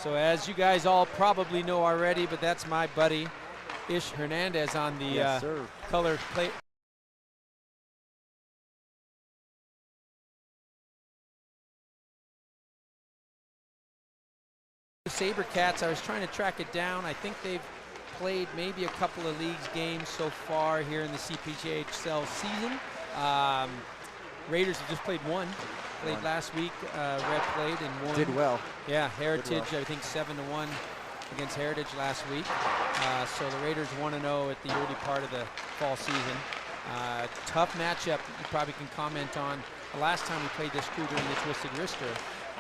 So as you guys all probably know already, but that's my buddy, Ish Hernandez on the color plate. SaberCats, I was trying to track it down. I think they've played maybe a couple of leagues games so far here in the CPHL season. Raiders have just played one. Played last week. Red played and won. Did well. Yeah, Heritage, I think 7-1 against Heritage last week. So the Raiders 1-0 at the early part of the fall season. Tough matchup you probably can comment on. The last time we played this crew during the Twisted Wrister,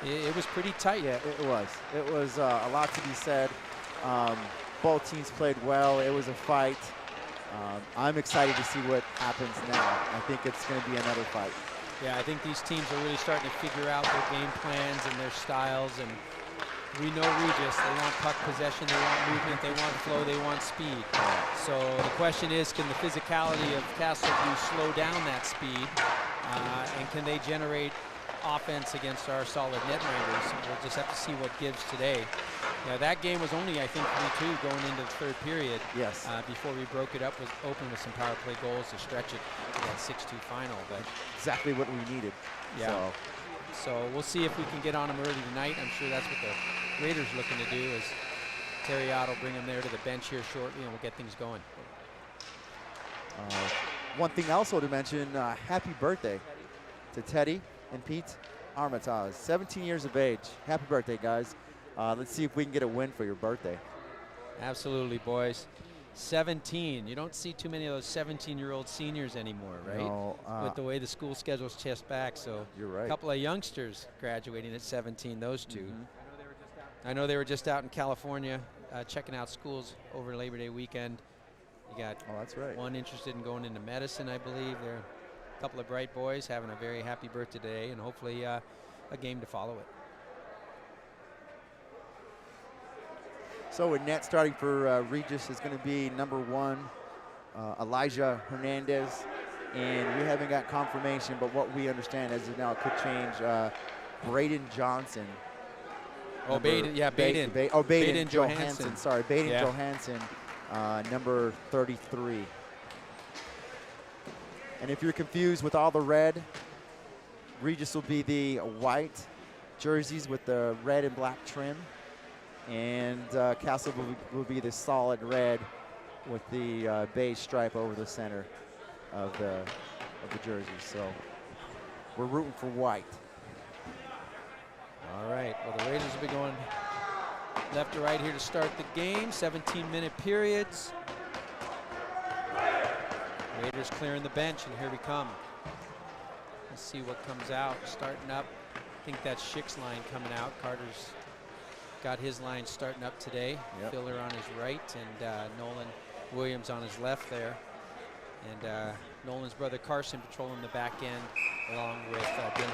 it was pretty tight. Yeah, it was. It was a lot to be said. Both teams played well. It was a fight. I'm excited to see what happens now. I think it's going to be another fight. Yeah, I think these teams are really starting to figure out their game plans and their styles. And we know Regis, they want puck possession, they want movement, they want flow, they want speed. So the question is, can the physicality of Castleview slow down that speed? And can they generate offense against our solid netminders? We'll just have to see what gives today. Yeah, that game was only, I think, 3-2 going into the third period. Yes. Before we broke it up, was open with some power play goals to stretch it to that 6-2 final. But exactly what we needed. Yeah. So we'll see if we can get on them early tonight. I'm sure that's what the Raiders are looking to do. Is Terry Ott will bring them there to the bench here shortly, and we'll get things going. One thing also to mention: happy birthday to Teddy and Pete Armitage, 17 years of age. Happy birthday, guys. Let's see if we can get a win for your birthday. Absolutely, boys. 17. You don't see too many of those 17-year-old seniors anymore, right? No, with the way the school schedule's chest back. So you're right. A couple of youngsters graduating at 17, those two. I know they were just out in California checking out schools over Labor Day weekend. You got that's right. one interested in going into medicine, I believe. They're a couple of bright boys having a very happy birthday today, and hopefully a game to follow it. So in net starting for Regis is going to be number 1, Elijah Hernandez. And we haven't got confirmation, but what we understand as of now, it could change. Braden Johnson. Oh, Baden, yeah, Baden. Baden Johansson. Sorry, Baden Johansson, number 33. And if you're confused with all the red, Regis will be the white jerseys with the red and black trim. And Castle will be the solid red with the beige stripe over the center of the jersey. So we're rooting for white. All right. Well, the Raiders will be going left to right here to start the game. 17-minute periods. Raiders clearing the bench, and here we come. Let's see what comes out. Starting up. I think that's Schick's line coming out. Carter's got his line starting up today. Filler on his right, and Nolan Williams on his left there. And Nolan's brother Carson patrolling the back end along with Dylan.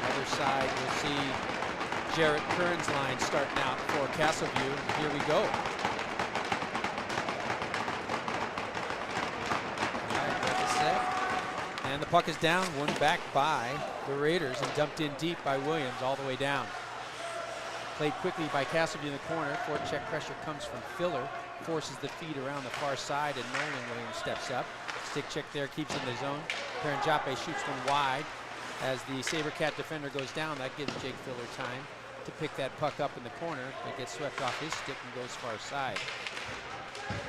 Other side, we'll see Jarrett Kern's line starting out for Castleview. Here we go. And the puck is down, won back by the Raiders and dumped in deep by Williams all the way down. Played quickly by Castleview in the corner. Forecheck pressure comes from Filler, forces the feed around the far side, and Nolan Williams steps up. Stick check there, keeps in the zone. Karanjape shoots one wide. As the SaberCat defender goes down, that gives Jake Filler time to pick that puck up in the corner, but gets swept off his stick and goes far side.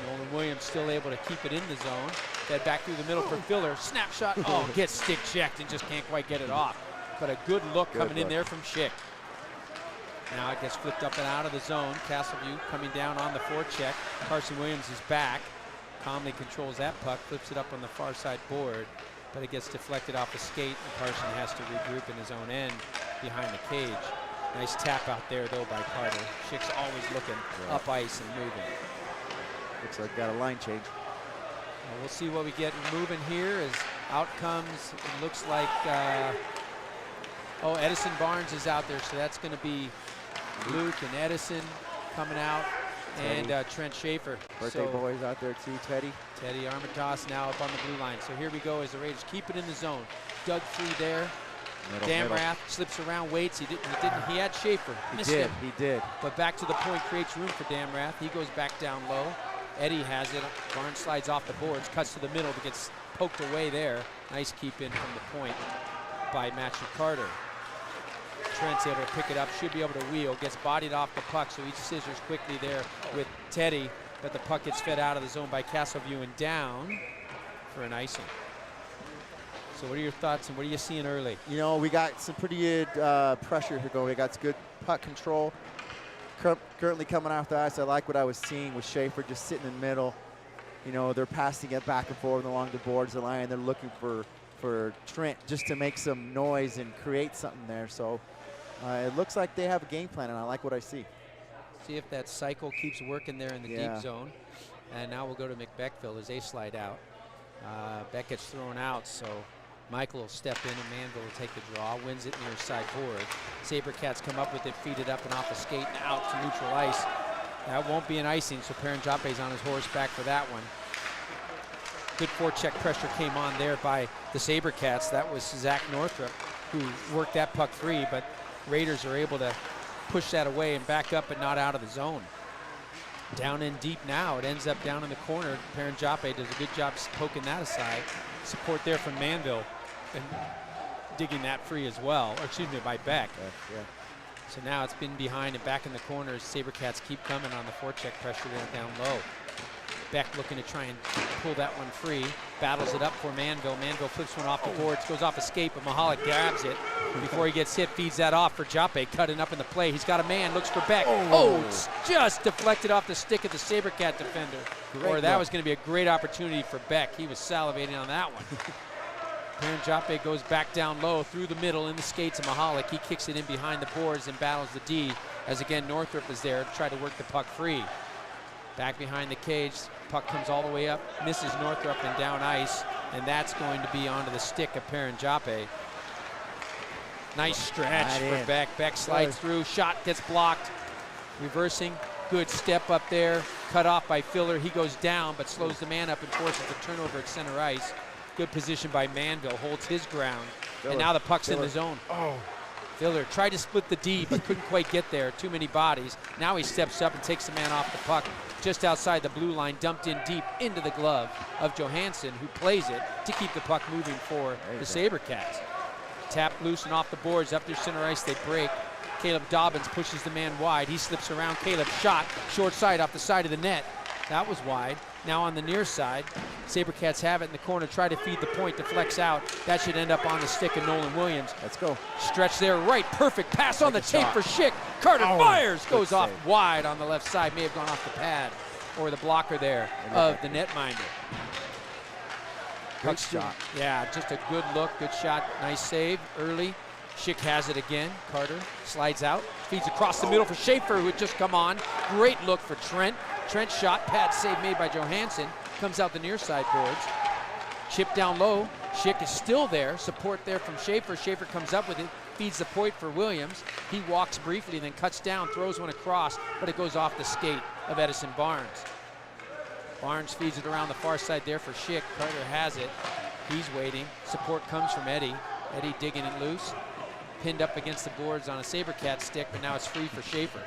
Nolan Williams still able to keep it in the zone. Head back through the middle for Filler. Snapshot. Oh, gets stick checked and just can't quite get it off. But a good look coming in there from Schick. Now it gets flipped up and out of the zone. Castleview coming down on the forecheck. Carson Williams is back. Calmly controls that puck. Flips it up on the far side board. But it gets deflected off the skate, and Carson has to regroup in his own end behind the cage. Nice tap out there, though, by Carter. Schick's always looking up ice and moving. Looks like got a line change. Well, we'll see what we get moving here as out comes. It looks like, Edison Barnes is out there, so that's going to be Luke and Edison coming out, and Trent Schaefer. Birthday boys out there too, Teddy. Teddy Armitage now up on the blue line. So here we go as the Raiders keep it in the zone. Dug free there. Damrath slips around, waits. He had Schaefer. He did. But back to the point, creates room for Damrath. He goes back down low. Eddie has it. Barnes slides off the boards, cuts to the middle, but gets poked away there. Nice keep in from the point by Matthew Carter. Trent's able to pick it up, should be able to wheel, gets bodied off the puck, so he scissors quickly there with Teddy, but the puck gets fed out of the zone by Castleview and down for an icing. So what are your thoughts and what are you seeing early? You know, we got some pretty good pressure here going. We got some good puck control. Currently coming off the ice, I like what I was seeing with Schaefer just sitting in the middle. You know, they're passing it back and forth along the boards of the line. They're looking for Trent just to make some noise and create something there. So it looks like they have a game plan, and I like what I see. See if that cycle keeps working there in the deep zone. And now we'll go to McBeckville as they slide out. Beck gets thrown out, so Michael will step in and Manville will take the draw, wins it near side board. Sabercats come up with it, feed it up and off the skate and out to neutral ice. That won't be an icing, so Paranjape's on his horse back for that one. Good forecheck pressure came on there by the Sabercats. That was Zach Northrup who worked that puck free, but Raiders are able to push that away and back up but not out of the zone. Down in deep now, it ends up down in the corner. Paranjape does a good job poking that aside. Support there from Manville and digging that free as well, or excuse me, by Beck. So now it's been behind and back in the corners. Sabercats keep coming on the forecheck pressure down low. Beck looking to try and pull that one free. Battles it up for Manville. Manville flips one off the boards, goes off escape, but Mahalik grabs it before he gets hit, feeds that off for Jape, cutting up in the play. He's got a man, looks for Beck. It's just deflected off the stick of the Sabercat defender. That was going to be a great opportunity for Beck. He was salivating on that one. Paranjape goes back down low through the middle in the skates of Mahalik. He kicks it in behind the boards and battles the D as again Northrup is there to try to work the puck free. Back behind the cage, puck comes all the way up, misses Northrup and down ice, and that's going to be onto the stick of Paranjape. Nice stretch for Beck. Beck slides through, shot gets blocked, reversing, good step up there, cut off by Filler. He goes down but slows the man up and forces the turnover at center ice. Good position by Manville, holds his ground, and now the puck's in the zone. Filler tried to split the D but couldn't quite get there, too many bodies. Now he steps up and takes the man off the puck just outside the blue line, dumped in deep into the glove of Johansson, who plays it to keep the puck moving for the Sabercats. Tap loose and off the boards, up their center ice, they break. Caleb Dobbins pushes the man wide. He slips around. Caleb shot, short side off the side of the net. That was wide. Now on the near side, Sabercats have it in the corner, try to feed the point, deflects out. That should end up on the stick of Nolan Williams. Let's go. Stretch there, right, perfect pass on the tape for Schick. Carter fires, goes off wide on the left side, may have gone off the pad or the blocker there of the netminder. Good shot. Yeah, just a good look, good shot, nice save early. Schick has it again. Carter slides out, feeds across the middle for Schaefer, who had just come on. Great look for Trent. Trent shot, pad save made by Johansson. Comes out the near side boards. Chip down low. Schick is still there. Support there from Schaefer. Schaefer comes up with it, feeds the point for Williams. He walks briefly, then cuts down, throws one across, but it goes off the skate of Edison Barnes. Barnes feeds it around the far side there for Schick. Carter has it. He's waiting. Support comes from Eddie. Eddie digging it loose. Pinned up against the boards on a Sabercat stick, but now it's free for Schaefer.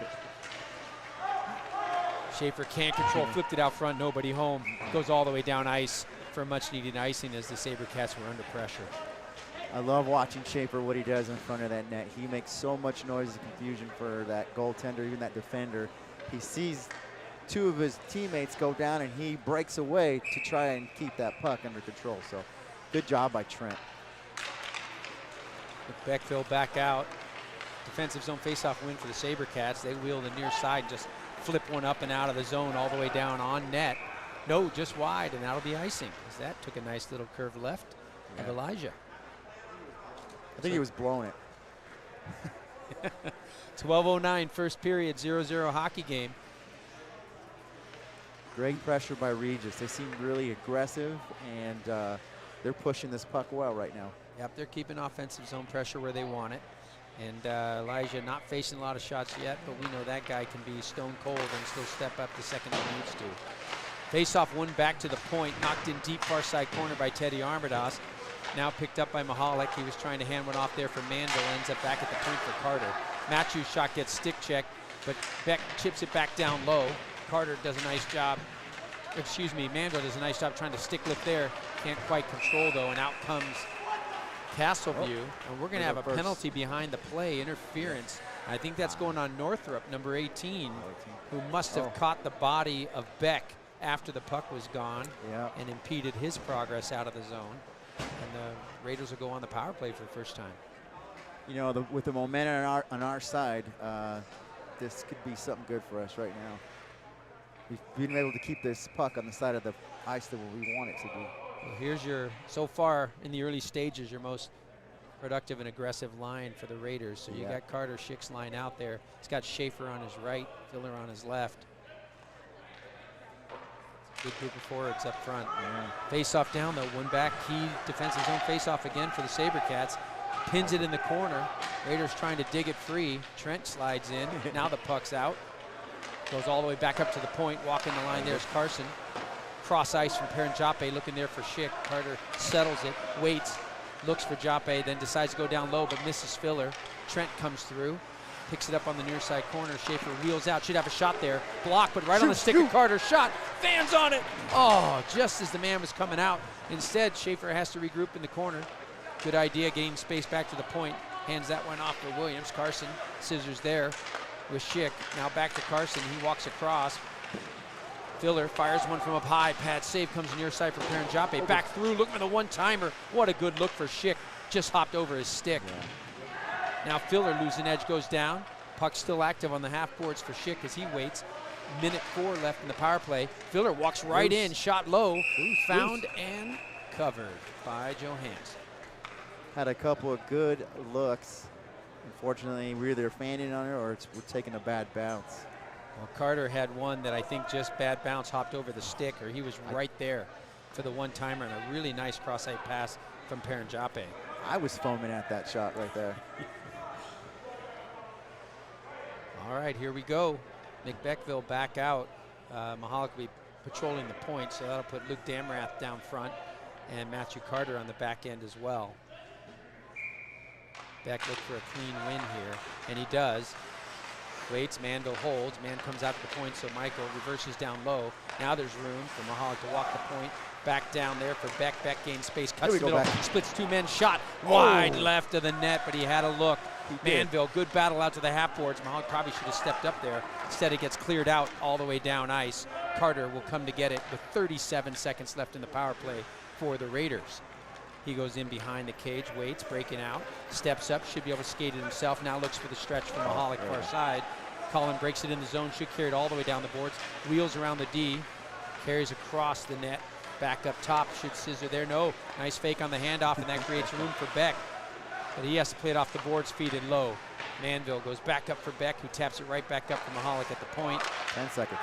Schaefer can't control, flipped it out front, nobody home. Goes all the way down ice for much needed icing as the Sabercats were under pressure. I love watching Schaefer, what he does in front of that net. He makes so much noise and confusion for that goaltender, even that defender. He sees two of his teammates go down and he breaks away to try and keep that puck under control. So good job by Trent. With Beckville back out. Defensive zone faceoff win for the Sabercats. They wheel the near side, just flip one up and out of the zone all the way down on net. No, just wide, and that'll be icing. As that took a nice little curve left of Elijah. I think he was blowing it. 12:09 first period, 0-0 hockey game. Great pressure by Regis. They seem really aggressive, and they're pushing this puck well right now. Yep, they're keeping offensive zone pressure where they want it. And Elijah not facing a lot of shots yet, but we know that guy can be stone cold and still step up the second he needs to. Face-off one back to the point, knocked in deep far side corner by Teddy Armadas. Now picked up by Mahalik. He was trying to hand one off there for Manville. Ends up back at the point for Carter. Matthew's shot gets stick checked, but Beck chips it back down low. Carter does a nice job. Excuse me, Manville does a nice job trying to stick lift there. Can't quite control though, and out comes Castleview. And we're going to have a penalty behind the play, interference. I think that's going on Northrop, number 18, who must have caught the body of Beck after the puck was gone and impeded his progress out of the zone. And the Raiders will go on the power play for the first time. You know, with the momentum on our side, this could be something good for us right now. We've been able to keep this puck on the side of the ice that we want it to be. Well, here's your, so far in the early stages, your most productive and aggressive line for the Raiders. So you got Carter Schick's line out there. He's got Schaefer on his right, Filler on his left. Good group of forwards up front. Face off down though, one back, key defensive zone face off again for the SaberCats. Pins it in the corner. Raiders trying to dig it free. Trent slides in. Now the puck's out. Goes all the way back up to the point. Walking the line, there's Carson. Cross ice from Perenjape, looking there for Schick. Carter settles it, waits, looks for Jape, then decides to go down low, but misses Filler. Trent comes through, picks it up on the near side corner. Schaefer wheels out, should have a shot there. Blocked, but right on the stick of Carter. Shot, fans on it. Oh, just as the man was coming out. Instead, Schaefer has to regroup in the corner. Good idea, gaining space back to the point. Hands that one off to Williams. Carson, scissors there with Schick. Now back to Carson, he walks across. Filler fires one from up high. Pad save comes near side for Perenjape. Back through, looking for the one-timer. What a good look for Schick. Just hopped over his stick. Now Filler losing edge, goes down. Puck still active on the half boards for Schick as he waits. Minute 4 left in the power play. Filler walks right in, shot low, found and covered by Johansson. Had a couple of good looks. Unfortunately, we're either fanning on it or we're taking a bad bounce. Well, Carter had one that I think just bad bounce, hopped over the stick, or he was right there for the one-timer, and a really nice cross-site pass from Perenjape. I was foaming at that shot right there. All right, here we go. Nick Beckville back out. Mahalik will be patrolling the point, so that'll put Luke Damrath down front and Matthew Carter on the back end as well. Beck look for a clean win here, and he does. Waits, Manville holds. Man comes out to the point, so Michael reverses down low. Now there's room for Mahalik to walk the point. Back down there for Beck. Beck gains space, cuts the middle, splits two men, shot wide left of the net, but he had a look. Manville, good battle out to the half boards. Mahalik probably should have stepped up there. Instead, it gets cleared out all the way down ice. Carter will come to get it with 37 seconds left in the power play for the Raiders. He goes in behind the cage, waits, breaking out, steps up, should be able to skate it himself. Now looks for the stretch from Mahalik far side. Collin breaks it in the zone, should carry it all the way down the boards. Wheels around the D, carries across the net. Back up top, should scissor there. No, nice fake on the handoff, and that creates room for Beck. But he has to play it off the boards, feed it low. Manville goes back up for Beck, who taps it right back up for Mahalik at the point. 10 seconds.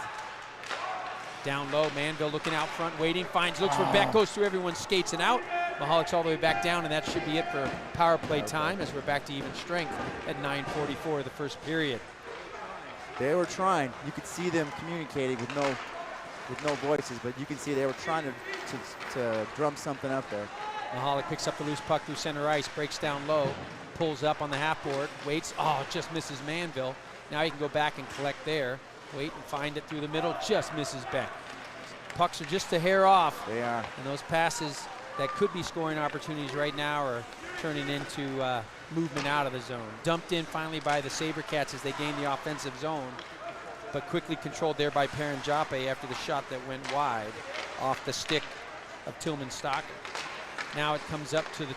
Down low, Manville looking out front, waiting, finds, looks for Beck, goes through everyone, skates and out. Mahalik's all the way back down, and that should be it for power play time as we're back to even strength at 9:44 of the first period. They were trying. You could see them communicating with no voices, but you can see they were trying to drum something up there. Mahalik picks up the loose puck through center ice, breaks down low, pulls up on the half board, waits, just misses Manville. Now he can go back and collect there, wait and find it through the middle, just misses Beck. Pucks are just a hair off. They are. And those passes that could be scoring opportunities right now are turning into movement out of the zone. Dumped in finally by the SaberCats as they gain the offensive zone, but quickly controlled there by Perenjape after the shot that went wide off the stick of Tillman Stocker. Now it comes up to the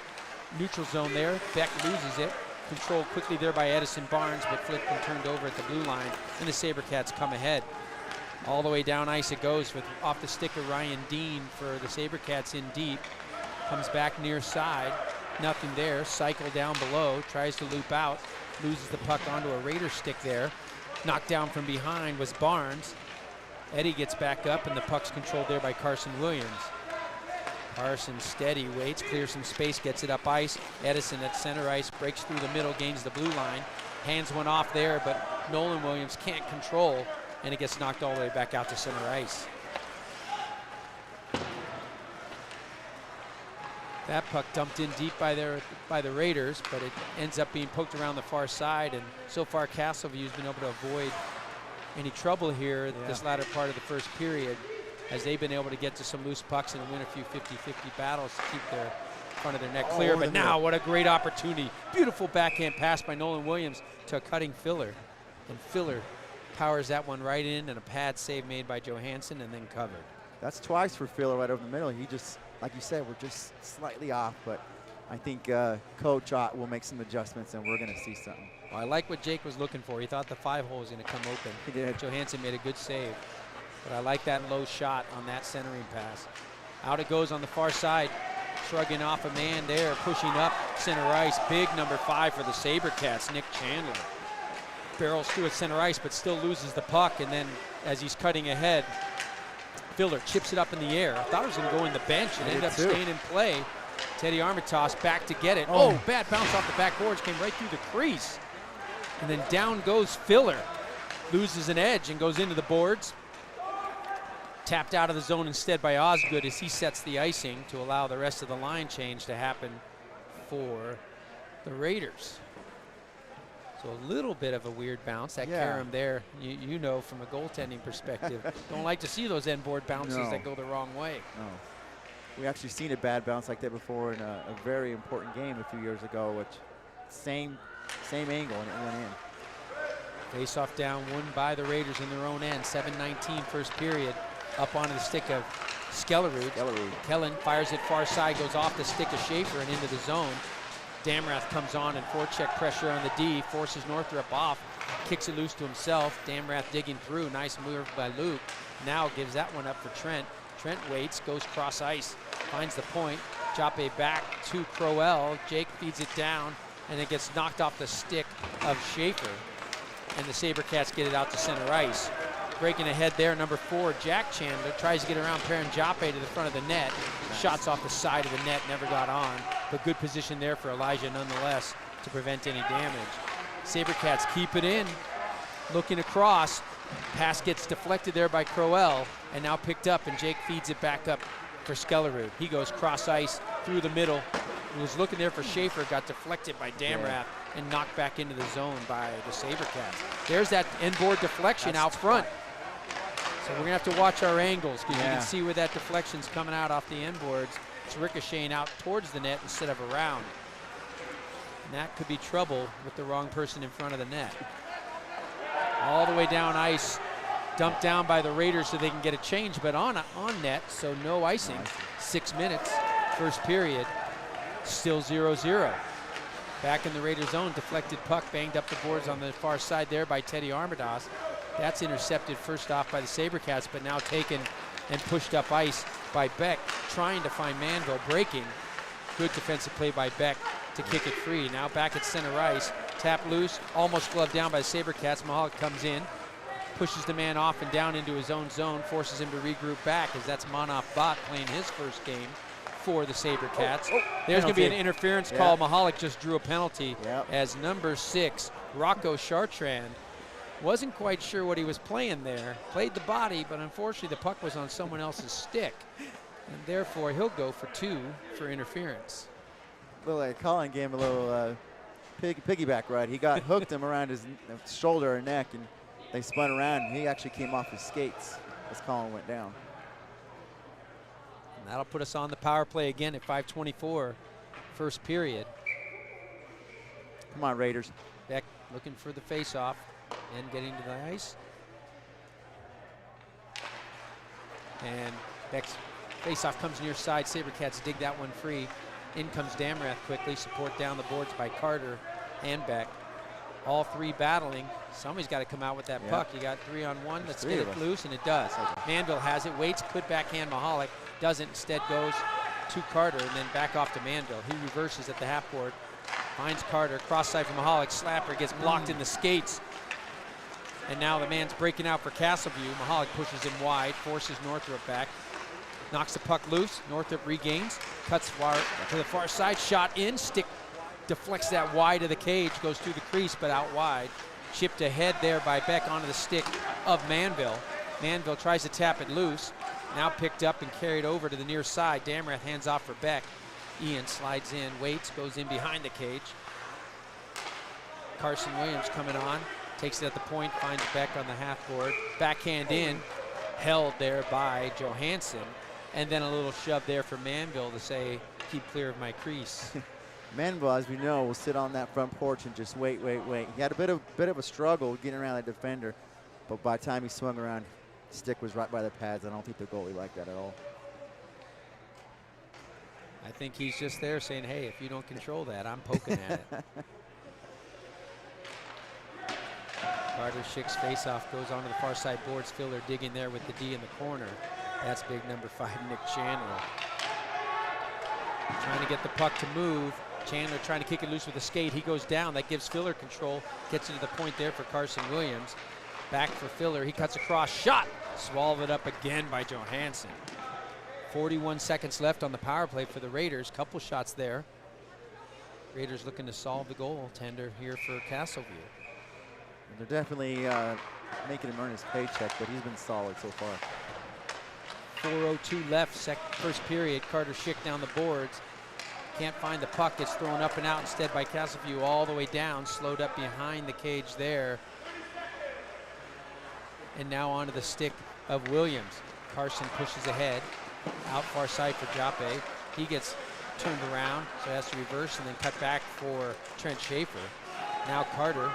neutral zone there. Beck loses it. Controlled quickly there by Edison Barnes, but flipped and turned over at the blue line, and the SaberCats come ahead. All the way down ice it goes with off the stick of Ryan Dean for the SaberCats in deep. Comes back near side, nothing there. Cycle down below, tries to loop out, loses the puck onto a Raider stick there. Knocked down from behind was Barnes. Eddie gets back up, and the puck's controlled there by Carson Williams. Carson steady, waits, clears some space, gets it up ice. Edison at center ice, breaks through the middle, gains the blue line. Hands one off there, but Nolan Williams can't control, and it gets knocked all the way back out to center ice. That puck dumped in deep by the Raiders, but it ends up being poked around the far side, and so far Castleview's been able to avoid any trouble here this latter part of the first period, as they've been able to get to some loose pucks and win a few 50-50 battles to keep their front of their net clear. But now, what a great opportunity. Beautiful backhand pass by Nolan Williams to a cutting Filler. And Filler powers that one right in, and a pad save made by Johansson and then covered. That's twice for Filler right over the middle. He just, like you said, we're just slightly off, but I think Coach Ott will make some adjustments, and we're going to see something. Well, I like what Jake was looking for. He thought the 5-hole was going to come open. He did. Johansson made a good save. But I like that low shot on that centering pass. Out it goes on the far side. Shrugging off a man there, pushing up center ice. Big number 5 for the SaberCats, Nick Chandler. Barrels through at center ice, but still loses the puck. And then as he's cutting ahead, Filler chips it up in the air. I thought it was going to go in the bench and ended up staying in play. Teddy Armitage back to get it. Oh, bad bounce off the backboards, came right through the crease. And then down goes Filler. Loses an edge and goes into the boards. Tapped out of the zone instead by Osgood as he sets the icing to allow the rest of the line change to happen for the Raiders. So a little bit of a weird bounce. That carom there, you know from a goaltending perspective, don't like to see those end board bounces that go the wrong way. No. We actually seen a bad bounce like that before in a very important game a few years ago, which same angle, and it went in. Face-off down, won by the Raiders in their own end. 7:19 first period. Up onto the stick of Skellerud. Kellen fires it far side, goes off the stick of Schaefer and into the zone. Damrath comes on and forecheck pressure on the D, forces Northrup off, kicks it loose to himself. Damrath digging through, nice move by Luke. Now gives that one up for Trent. Trent waits, goes cross ice, finds the point. Joppe back to Crowell. Jake feeds it down, and it gets knocked off the stick of Schaefer. And the SaberCats get it out to center ice. Breaking ahead there, number 4, Jack Chandler tries to get around Perrin Joppe to the front of the net. Shots off the side of the net, never got on. But good position there for Elijah nonetheless to prevent any damage. SaberCats keep it in, looking across. Pass gets deflected there by Crowell and now picked up, and Jake feeds it back up for Skellerud. He goes cross ice through the middle. He was looking there for Schaefer, got deflected by Damrath and knocked back into the zone by the SaberCats. There's that end-board deflection out front. So we're gonna have to watch our angles because you can see where that deflection's coming out off the end boards. It's ricocheting out towards the net instead of around. And that could be trouble with the wrong person in front of the net. All the way down ice, dumped down by the Raiders so they can get a change, but on net, so no icing. 6 minutes, first period, still 0-0. Back in the Raiders zone, deflected puck, banged up the boards on the far side there by Teddy Armitage. That's intercepted first off by the SaberCats, but now taken and pushed up ice by Beck, trying to find Manville, breaking. Good defensive play by Beck to kick it free. Now back at center ice, tap loose, almost gloved down by the SaberCats. Mahalik comes in, pushes the man off and down into his own zone, forces him to regroup back, as that's Manav Bhatt playing his first game for the SaberCats. There's going to be an interference call. Mahalik just drew a penalty as number 6, Rocco Chartrand, wasn't quite sure what he was playing there. Played the body, but unfortunately the puck was on someone else's stick. And therefore he'll go for 2 for interference. Well, Colin gave him a little piggyback ride. He got hooked him around his shoulder or neck, and they spun around, and he actually came off his skates as Colin went down. And that'll put us on the power play again at 5:24, first period. Come on, Raiders. Beck looking for the face-off and getting to the ice. And Beck's face-off comes near side. SaberCats dig that one free. In comes Damrath quickly. Support down the boards by Carter and Beck. All 3 battling. Somebody's got to come out with that puck. You got 3-on-1. Let's get it loose, and it does. Manville has it. Waits, could backhand Mahalik. Doesn't. Instead goes to Carter and then back off to Manville. He reverses at the half board. Finds Carter. Cross side from Mahalik. Slapper gets blocked in the skates. And now the man's breaking out for Castleview. Mahalik pushes him wide, forces Northrup back. Knocks the puck loose. Northrup regains. Cuts far to the far side. Shot in. Stick deflects that wide of the cage. Goes through the crease, but out wide. Chipped ahead there by Beck onto the stick of Manville. Manville tries to tap it loose. Now picked up and carried over to the near side. Damrath hands off for Beck. Ian slides in, waits, goes in behind the cage. Carson Williams coming on, takes it at the point, finds Beck on the half board. Backhand in, held there by Johansson. And then a little shove there for Manville to say, keep clear of my crease. Manville, as we know, will sit on that front porch and just wait. He had a bit of a struggle getting around that defender, but by the time he swung around, stick was right by the pads. I don't think the goalie liked that at all. I think he's just there saying, hey, if you don't control that, I'm poking at it. Carter Schick's faceoff goes onto the far side boards. Filler digging there with the D in the corner. That's big number 5, Nick Chandler. Trying to get the puck to move. Chandler trying to kick it loose with a skate. He goes down. That gives Filler control. Gets into the point there for Carson Williams. Back for Filler. He cuts across. Shot! Swallowed it up again by Johansson. 41 seconds left on the power play for the Raiders. Couple shots there. Raiders looking to solve the goaltender here for Castleview. They're definitely making him earn his paycheck, but he's been solid so far. 4:02 left, first period. Carter Schick down the boards. Can't find the puck. It's thrown up and out instead by Castleview all the way down. Slowed up behind the cage there. And now onto the stick of Williams. Carson pushes ahead. Out far side for Joppe. He gets turned around, so has to reverse and then cut back for Trent Schaefer. Now Carter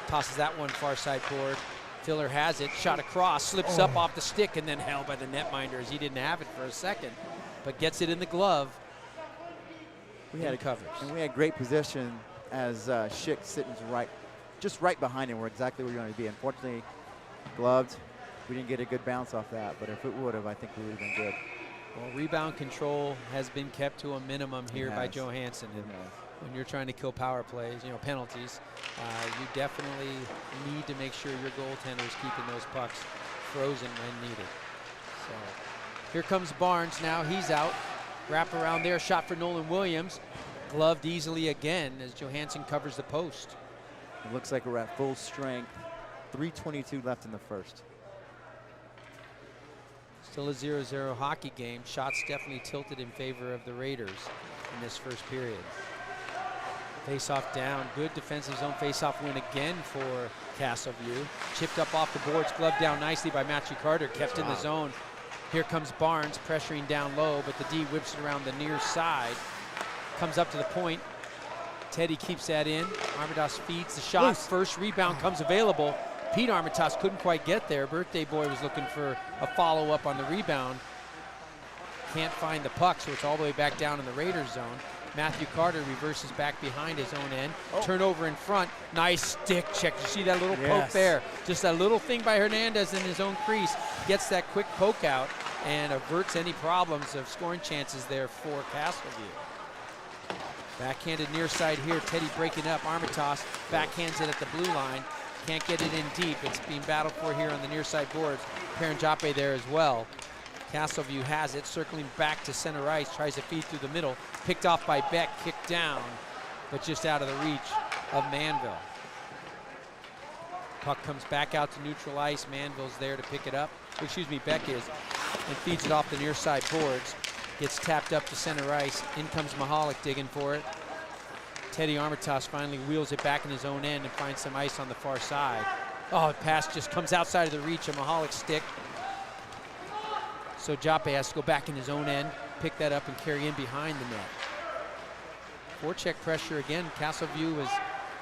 tosses that one far side board. Filler has it, shot across, slips up off the stick, and then held by the netminder as he didn't have it for a second, but gets it in the glove. We had covers. And we had great position as Schick sitting just right behind him, where exactly where you're going to be. Unfortunately, gloved. We didn't get a good bounce off that, but if it would have, I think we would have been good. Well, rebound control has been kept to a minimum here by Johansson. When you're trying to kill power plays, penalties, you definitely need to make sure your goaltender is keeping those pucks frozen when needed. So here comes Barnes now. He's out. Wrap around there. Shot for Nolan Williams. Gloved easily again as Johansson covers the post. It looks like we're at full strength. 3:22 left in the first. Still a 0-0 hockey game. Shots definitely tilted in favor of the Raiders in this first period. Face-off down. Good defensive zone face-off win again for Castleview. Chipped up off the boards. Gloved down nicely by Matthew Carter. Kept in the zone. Here comes Barnes pressuring down low, but the D whips it around the near side. Comes up to the point. Teddy keeps that in. Armitage feeds the shot. Loose. First rebound comes available. Pete Armitage couldn't quite get there. Birthday Boy was looking for a follow-up on the rebound. Can't find the puck, so it's all the way back down in the Raiders zone. Matthew Carter reverses back behind his own end. Turnover in front. Nice stick check. You see that little poke there? Just that little thing by Hernandez in his own crease. Gets that quick poke out and averts any problems of scoring chances there for Castleview. Backhanded near side here. Teddy breaking up. Armitage backhands it at the blue line. Can't get it in deep. It's being battled for here on the near side boards. Perrin Joppe there as well. Castleview has it, circling back to center ice, tries to feed through the middle. Picked off by Beck, kicked down, but just out of the reach of Manville. Puck comes back out to neutral ice. Manville's there to pick it up. Excuse me, Beck is, and feeds it off the near side boards. Gets tapped up to center ice. In comes Mahalik digging for it. Teddy Armitage finally wheels it back in his own end and finds some ice on the far side. Oh, the pass just comes outside of the reach of Mahalik's stick. So Joppe has to go back in his own end, pick that up and carry in behind the net. Forecheck pressure again. Castleview was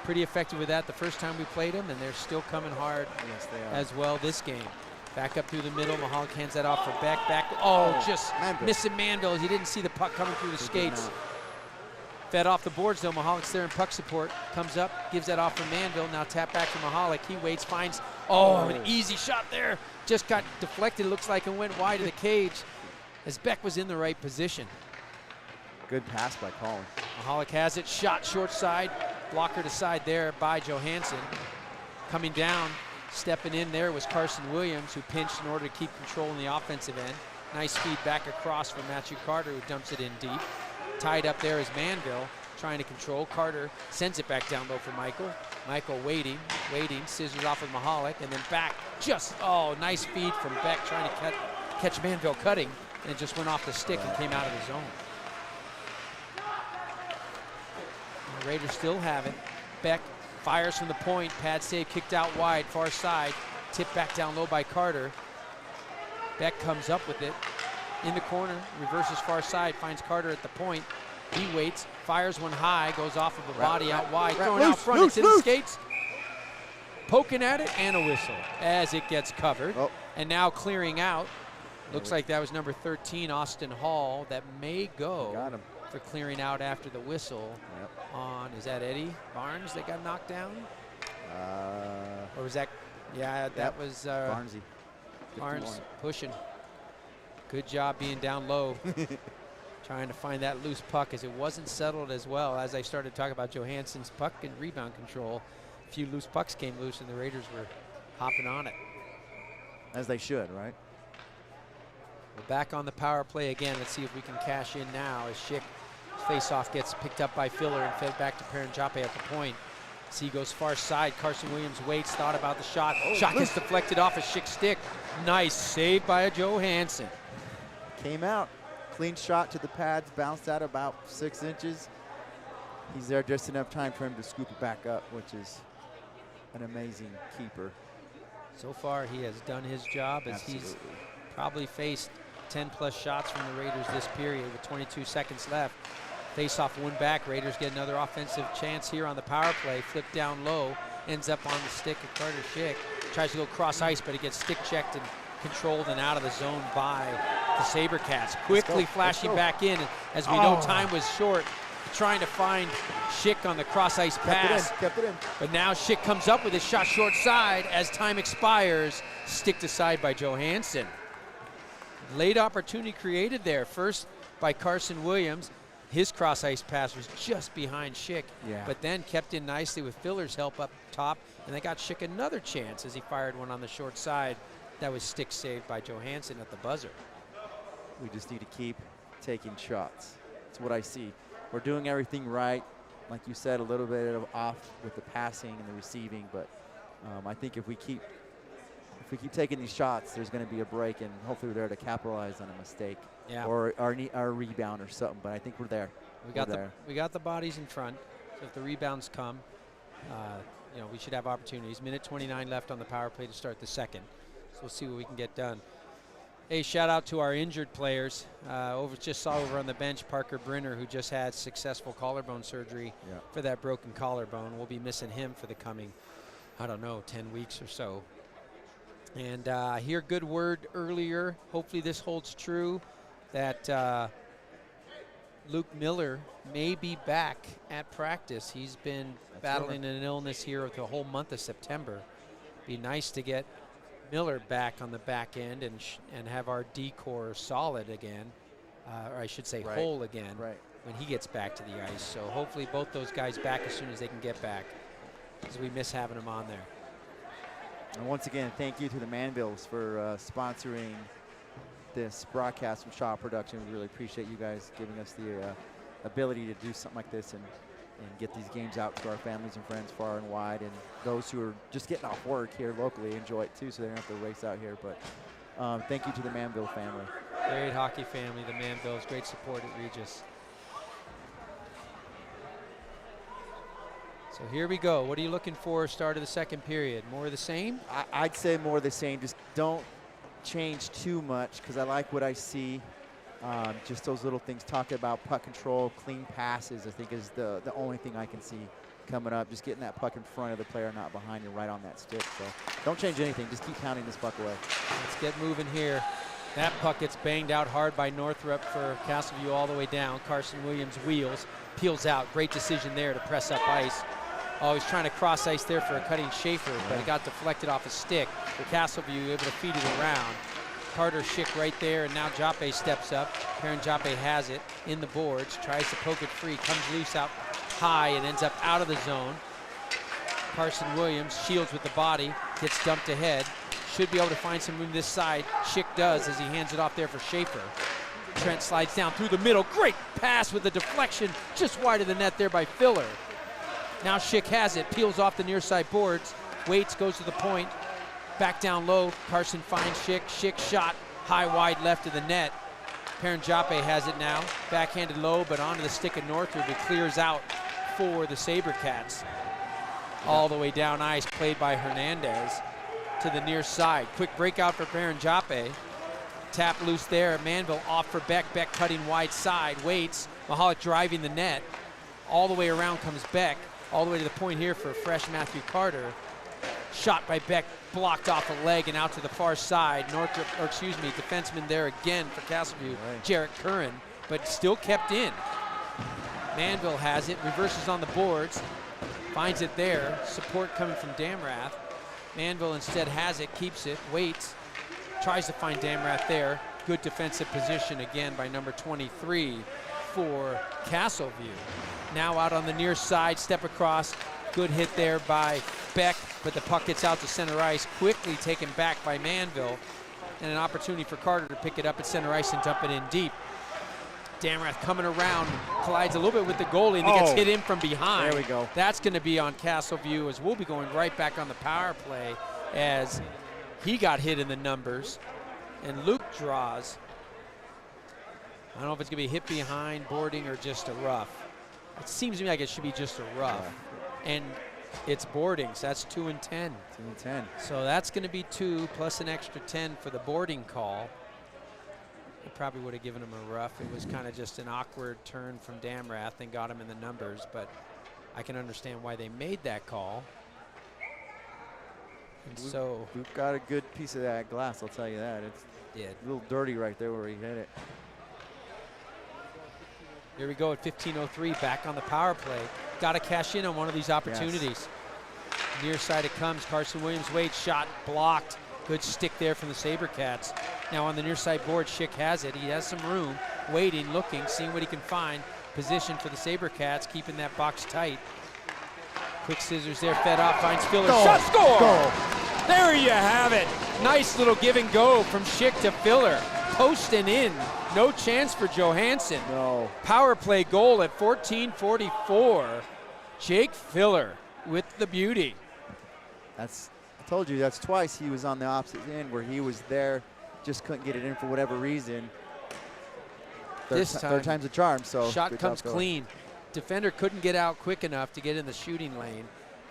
pretty effective with that the first time we played them, and they're still coming hard as well this game. Back up through the middle. Mahalik hands that off for Beck. Just Manville. missing Manville. He didn't see the puck coming through the skates. Fed off the boards though. Mahalik's there in puck support. Comes up, gives that off for Manville. Now tap back to Mahalik. He waits, finds, an easy shot there. Just got deflected, looks like, and went wide of the cage as Beck was in the right position. Good pass by Colin. Mahalik has it, shot short side. Blocker to side there by Johansson. Coming down, stepping in there was Carson Williams, who pinched in order to keep control in the offensive end. Nice feed back across from Matthew Carter, who dumps it in deep. Tied up there is Manville, trying to control. Carter sends it back down low for Michael. Michael waiting, scissors off with Mahalik, and then back. Nice feed from Beck, trying to catch Manville cutting, and it just went off the stick and came out of the zone. The Raiders still have it. Beck fires from the point. Pad save kicked out wide, far side. Tipped back down low by Carter. Beck comes up with it. In the corner, reverses far side, finds Carter at the point. He waits, fires one high, goes off of the body out wide, throwing out front, it's in the skates. Poking at it, and a whistle as it gets covered. Oh. And now clearing out. Looks like that was number 13, Austin Hall, that may go Got him. for clearing out after the whistle on, is that Eddie Barnes that got knocked down? Or was that, yeah, that was Barnesy. Barnes pushing. Good job being down low. Trying to find that loose puck as it wasn't settled as well. As I started talking about Johansson's puck and rebound control, a few loose pucks came loose and the Raiders were hopping on it. As they should, right? We're back on the power play again. Let's see if we can cash in now as Schick face-off gets picked up by Filler and fed back to Paranjape at the point. See, goes far side. Carson Williams waits, thought about the shot. Shot gets deflected off a Schick stick. Nice save by a Johansson. Came out. Clean shot to the pads, bounced out about 6 inches. He's there just enough time for him to scoop it back up, which is an amazing keeper. So far, he has done his job as he's probably faced 10-plus shots from the Raiders this period with 22 seconds left. Face-off one back. Raiders get another offensive chance here on the power play. Flip down low, ends up on the stick of Carter Schick. Tries to go cross ice, but it gets stick checked and controlled and out of the zone by the SaberCats. Quickly flashing back in as we know time was short. Trying to find Schick on the cross ice pass. Kept it in. But now Schick comes up with his shot short side as time expires. Sticked aside by Johansson. Late opportunity created there. First by Carson Williams. His cross ice pass was just behind Schick, but then kept in nicely with Filler's help up top, and they got Schick another chance as he fired one on the short side. That was stick saved by Johansson at the buzzer. We just need to keep taking shots. That's what I see. We're doing everything right. Like you said, a little bit of off with the passing and the receiving, but I think if we keep taking these shots, there's going to be a break, and hopefully we're there to capitalize on a mistake or our rebound or something. But I think we're there. We got the bodies in front. So if the rebounds come, we should have opportunities. Minute 29 left on the power play to start the second. So we'll see what we can get done. Hey, shout out to our injured players. Just saw over on the bench Parker Brenner, who just had successful collarbone surgery for that broken collarbone. We'll be missing him for the coming, 10 weeks or so. And I hear good word earlier. Hopefully this holds true that Luke Miller may be back at practice. He's been battling an illness here the whole month of September. Be nice to get Miller back on the back end and have our D-core solid again, or I should say whole again when he gets back to the ice. So hopefully both those guys back as soon as they can get back, because we miss having them on there. And once again, thank you to the Manvilles for sponsoring this broadcast from Shaw Production. We really appreciate you guys giving us the ability to do something like this and get these games out to our families and friends far and wide, and those who are just getting off work here locally enjoy it too, so they don't have to race out here. But thank you to the Manville family. Great hockey family, the Manvilles. Great support at Regis. So here we go. What are you looking for start of the second period? More of the same? I'd say more of the same. Just don't change too much, because I like what I see. Just those little things, talking about puck control, clean passes, I think is the only thing I can see coming up. Just getting that puck in front of the player, not behind you, right on that stick. So don't change anything. Just keep pounding this puck away. Let's get moving here. That puck gets banged out hard by Northrup for Castleview all the way down. Carson Williams wheels, peels out. Great decision there to press up ice. Oh, he's trying to cross ice there for a cutting Schaefer, but it got deflected off a stick. For Castleview, able to feed it around. Carter Schick right there, and now Jape steps up. Paranjape has it in the boards, tries to poke it free, comes loose out high and ends up out of the zone. Carson Williams shields with the body, gets dumped ahead. Should be able to find some room this side. Schick does as he hands it off there for Schaefer. Trent slides down through the middle. Great pass with the deflection just wide of the net there by Filler. Now Schick has it, peels off the near side boards, waits, goes to the point, back down low. Carson finds Schick. Schick shot high wide left of the net. Paranjape has it now, backhanded low, but onto the stick of Northrup. It clears out for the SaberCats. All the way down ice, played by Hernandez to the near side. Quick breakout for Paranjape. Tap loose there. Manville off for Beck. Beck cutting wide side, waits. Mahalik driving the net. All the way around comes Beck. All the way to the point here for fresh Matthew Carter. Shot by Beck, blocked off a leg and out to the far side. Defenseman there again for Castleview, right. Jarrett Curran, but still kept in. Manville has it, reverses on the boards, finds it there. Support coming from Damrath. Manville instead has it, keeps it, waits, tries to find Damrath there. Good defensive position again by number 23 for Castleview. Now out on the near side, step across. Good hit there by Beck, but the puck gets out to center ice, quickly taken back by Manville, and an opportunity for Carter to pick it up at center ice and dump it in deep. Damrath coming around, collides a little bit with the goalie, and gets hit in from behind. There we go. That's going to be on Castleview, as we'll be going right back on the power play, as he got hit in the numbers, and Luke draws. I don't know if it's going to be hit behind, boarding, or just a rough. It seems to me like it should be just a rough. Yeah. And it's boarding, so that's 2 and 10. 2 and 10. So that's going to be 2 plus an extra 10 for the boarding call. I probably would have given him a rough. It was kind of just an awkward turn from Damrath and got him in the numbers, but I can understand why they made that call. And so Luke got a good piece of that glass, I'll tell you that. It's a little dirty right there where he hit it. Here we go at 15:03, back on the power play. Got to cash in on one of these opportunities. Yes. Near side it comes. Carson Williams waits, shot blocked. Good stick there from the SaberCats. Now on the near side board, Schick has it. He has some room, waiting, looking, seeing what he can find. Position for the SaberCats, keeping that box tight. Quick scissors there, fed off, finds Filler. Shot, score! Goal. There you have it. Nice little give and go from Schick to Filler. Post and in. No chance for Johansson. No. Power play goal at 14:44. Jake Filler with the beauty. I told you, that's twice he was on the opposite end where he was there, just couldn't get it in for whatever reason. Third time's a charm, so. Shot comes clean. Defender couldn't get out quick enough to get in the shooting lane,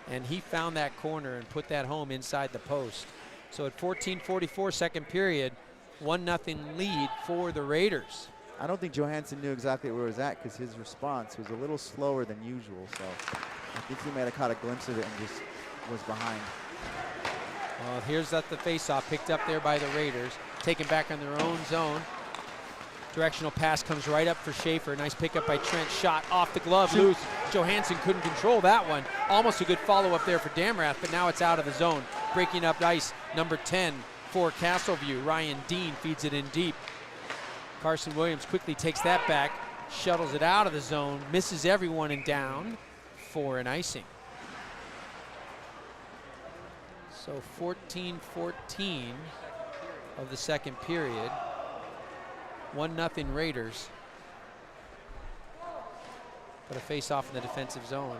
and he found that corner and put that home inside the post. So at 14:44, second period, 1-0 lead for the Raiders. I don't think Johansson knew exactly where it was at because his response was a little slower than usual. So I think he might have caught a glimpse of it and just was behind. Well, here's the face-off picked up there by the Raiders, taken back on their own zone. Directional pass comes right up for Schaefer. Nice pickup by Trent. Shot off the glove, loose. Johansson couldn't control that one. Almost a good follow-up there for Damrath, but now it's out of the zone. Breaking up ice, number 10 for Castleview. Ryan Dean feeds it in deep. Carson Williams quickly takes that back, shuttles it out of the zone, misses everyone and down for an icing. So 14-14 of the second period. 1-0 Raiders. But a face-off in the defensive zone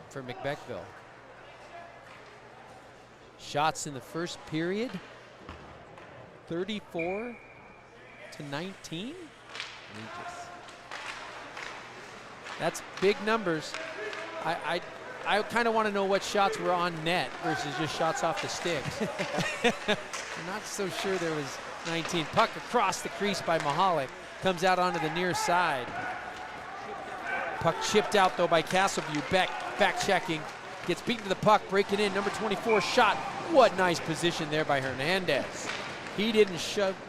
for McBeckville. Shots in the first period, 34-19. Regis. That's big numbers. I kind of want to know what shots were on net versus just shots off the sticks. I'm not so sure there was 19. Puck across the crease by Mahalik. Comes out onto the near side. Puck chipped out though by Castleview. Beck back checking. Gets beaten to the puck, breaking in. Number 24 shot. What nice position there by Hernandez. He didn't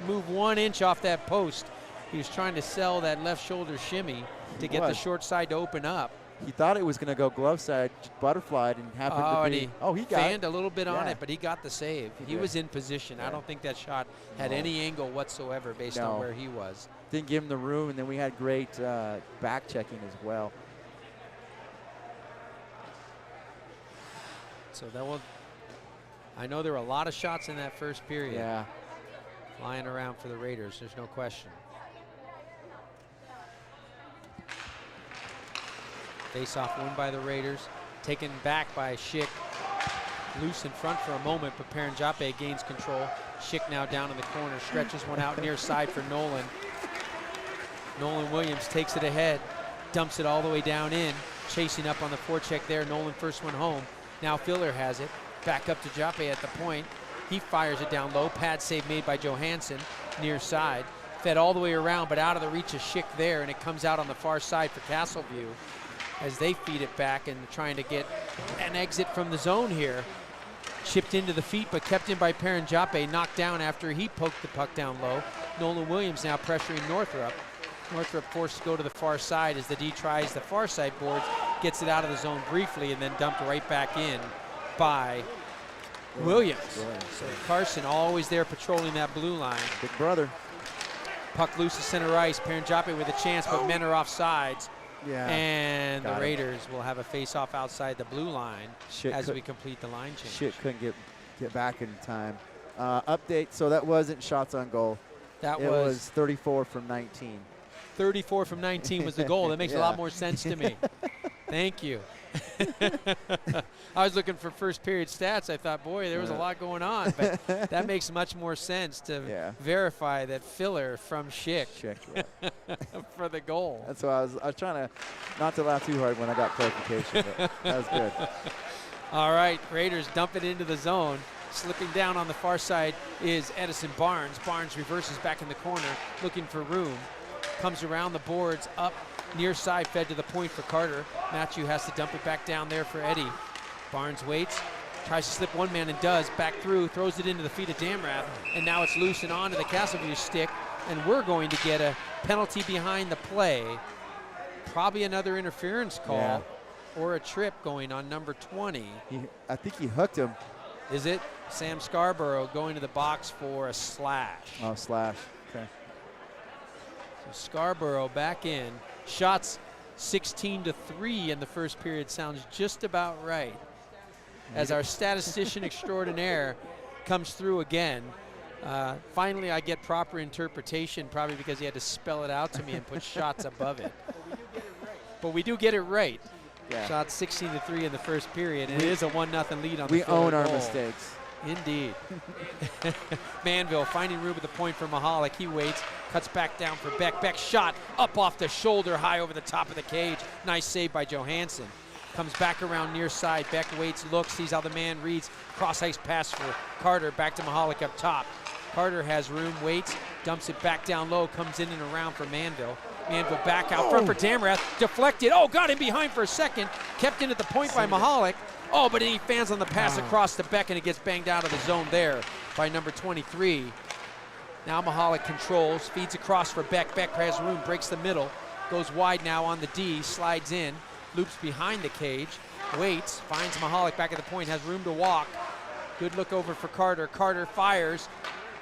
move 1 inch off that post. He was trying to sell that left shoulder shimmy to get the short side to open up. He thought it was going to go glove side, butterflied, and happened to be. He fanned a little bit on it, but he got the save. He was in position. I don't think that shot had any angle whatsoever based on where he was. Didn't give him the room, and then we had great back checking as well. So that will. I know there were a lot of shots in that first period. Yeah. Flying around for the Raiders, there's no question. Face-off won by the Raiders. Taken back by Schick. Loose in front for a moment, but Paranjape gains control. Schick now down in the corner, stretches one out near side for Nolan. Nolan Williams takes it ahead, dumps it all the way down in. chasing up on the forecheck there. Nolan first one home. Now Filler has it. Back up to Jape at the point. He fires it down low. Pad save made by Johansson, near side. Fed all the way around, but out of the reach of Schick there, and it comes out on the far side for Castleview as they feed it back and trying to get an exit from the zone here. Chipped into the feet, but kept in by Perrin Jape, knocked down after he poked the puck down low. Nolan Williams now pressuring Northrup. Northrup forced to go to the far side as the D tries the far side boards, gets it out of the zone briefly, and then dumped right back in by Williams. So Carson always there patrolling that blue line. Big brother. Puck loose to center ice. Perrin Jape with a chance, but men are off sides. Yeah. And the Raiders will have a face-off outside the blue line as we complete the line change. Shit couldn't get back in time. Update, so that wasn't shots on goal. That it was 34 from 19. 34 from 19 was the goal. That makes a lot more sense to me. Thank you. I was looking for first period stats. I thought, boy, there was a lot going on. But that makes much more sense to verify that Filler from Schick for the goal. That's why I was trying to not to laugh too hard when I got clarification. But that was good. All right, Raiders dump it into the zone. Slipping down on the far side is Edison Barnes. Barnes reverses back in the corner, looking for room. Comes around the boards, up near side, fed to the point for Carter. Matthew has to dump it back down there for Eddie. Barnes waits, tries to slip one man and does. Back through, throws it into the feet of Damrath, and now it's loose and onto the Castleview stick, and we're going to get a penalty behind the play. Probably another interference call or a trip going on number 20. I think he hooked him. Is it? Sam Scarborough going to the box for a slash. Oh, slash. Okay. So Scarborough back in. Shots 16-3 in the first period sounds just about right. As our statistician extraordinaire comes through again. Finally, I get proper interpretation, probably because he had to spell it out to me and put shots above it. But we do get it right. Yeah. Shots 16-3 in the first period, and it is a 1-0 lead on the We own our goal. mistakes. Indeed. Manville finding room at the point for Mahalik. He waits, cuts back down for Beck. Beck shot up off the shoulder, high over the top of the cage. Nice save by Johansson. Comes back around near side. Beck waits, looks, sees how the man reads. Cross ice pass for Carter. Back to Mahalik up top. Carter has room, waits, dumps it back down low, comes in and around for Manville. Manville back out front for Damrath. Deflected. Oh, got him behind for a second. Kept in at the point by Mahalik. Oh, but he fans on the pass across to Beck, and it gets banged out of the zone there by number 23. Now Mahalik controls, feeds across for Beck. Beck has room, breaks the middle, goes wide now on the D, slides in, loops behind the cage, waits, finds Mahalik back at the point, has room to walk. Good look over for Carter. Carter fires.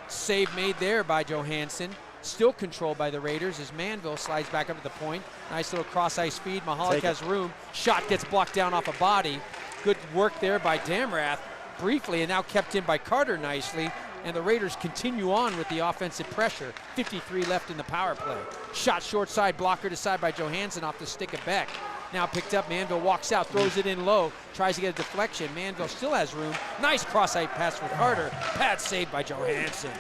Save made there by Johansson. Still controlled by the Raiders as Manville slides back up to the point. Nice little cross-ice feed. Mahalik has room. Shot gets blocked down off a body. Good work there by Damrath briefly, and now kept in by Carter nicely. And the Raiders continue on with the offensive pressure. 53 left in the power play. Shot short side, blocker to side by Johansson off the stick of Beck. Now picked up, Manville walks out, throws it in low, tries to get a deflection. Manville still has room. Nice cross-ice pass for Carter. Pad saved by Johansson.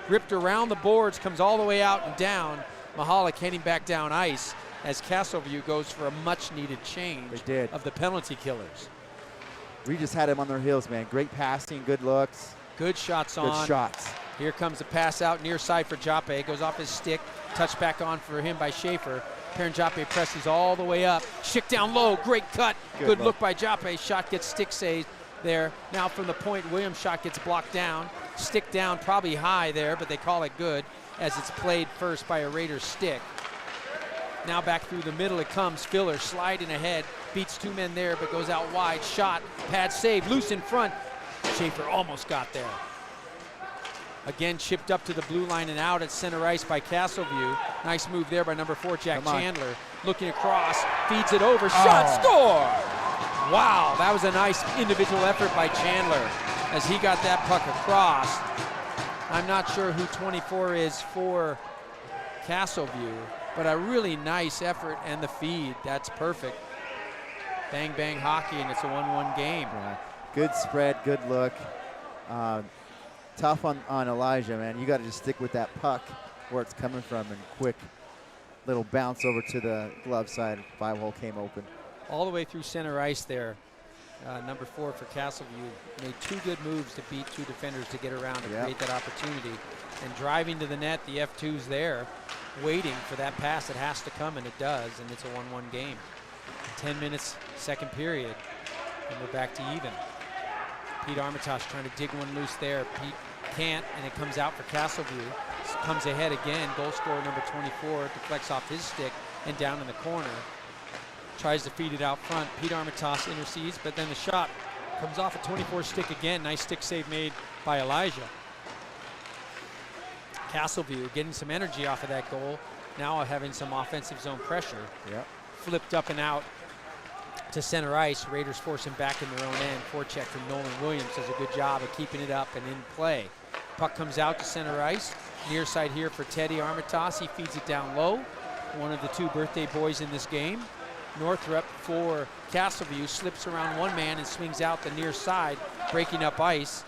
Ripped around the boards, comes all the way out and down. Mahalik heading back down ice as Castleview goes for a much-needed change of the penalty killers. Regis had him on their heels, man. Great passing, good looks. Good shots on. Good shots. Here comes the pass out near side for Jape. Goes off his stick. Touch back on for him by Schaefer. Perrin Jape presses all the way up. Schick down low. Great cut. Good look by Jape. Shot gets stick saved there. Now from the point, Williams' shot gets blocked down. Stick down probably high there, but they call it good as it's played first by a Raiders stick. Now back through the middle it comes. Filler sliding ahead. Beats two men there, but goes out wide. Shot. Pad save. Loose in front. Schaefer almost got there. Again, chipped up to the blue line and out at center ice by Castleview. Nice move there by number 4, Jack Chandler. Looking across, feeds it over, shot, score! Wow, that was a nice individual effort by Chandler as he got that puck across. I'm not sure who 24 is for Castleview, but a really nice effort and the feed. That's perfect. Bang, bang hockey, and it's a 1-1 game. Yeah. Good spread, good look. Tough on Elijah, man. You got to just stick with that puck where it's coming from, and quick little bounce over to the glove side. 5-hole came open. all the way through center ice there. Number 4 for Castleview made 2 good moves to beat 2 defenders to get around and create that opportunity. And driving to the net, the F2's there, waiting for that pass that has to come, and it does, and it's a 1-1 game. 10 minutes, second period, and we're back to even. Pete Armitage trying to dig one loose there. Pete can't, and it comes out for Castleview. Comes ahead again. Goal scorer number 24 deflects off his stick and down in the corner. Tries to feed it out front. Pete Armitage intercedes, but then the shot comes off a 24 stick again. Nice stick save made by Elijah. Castleview getting some energy off of that goal. Now having some offensive zone pressure. Flipped up and out to center ice. Raiders force him back in their own end. Forecheck from Nolan Williams does a good job of keeping it up and in play. Puck comes out to center ice. Near side here for Teddy Armitage. He feeds it down low. One of the 2 birthday boys in this game. Northrup for Castleview slips around one man and swings out the near side, breaking up ice.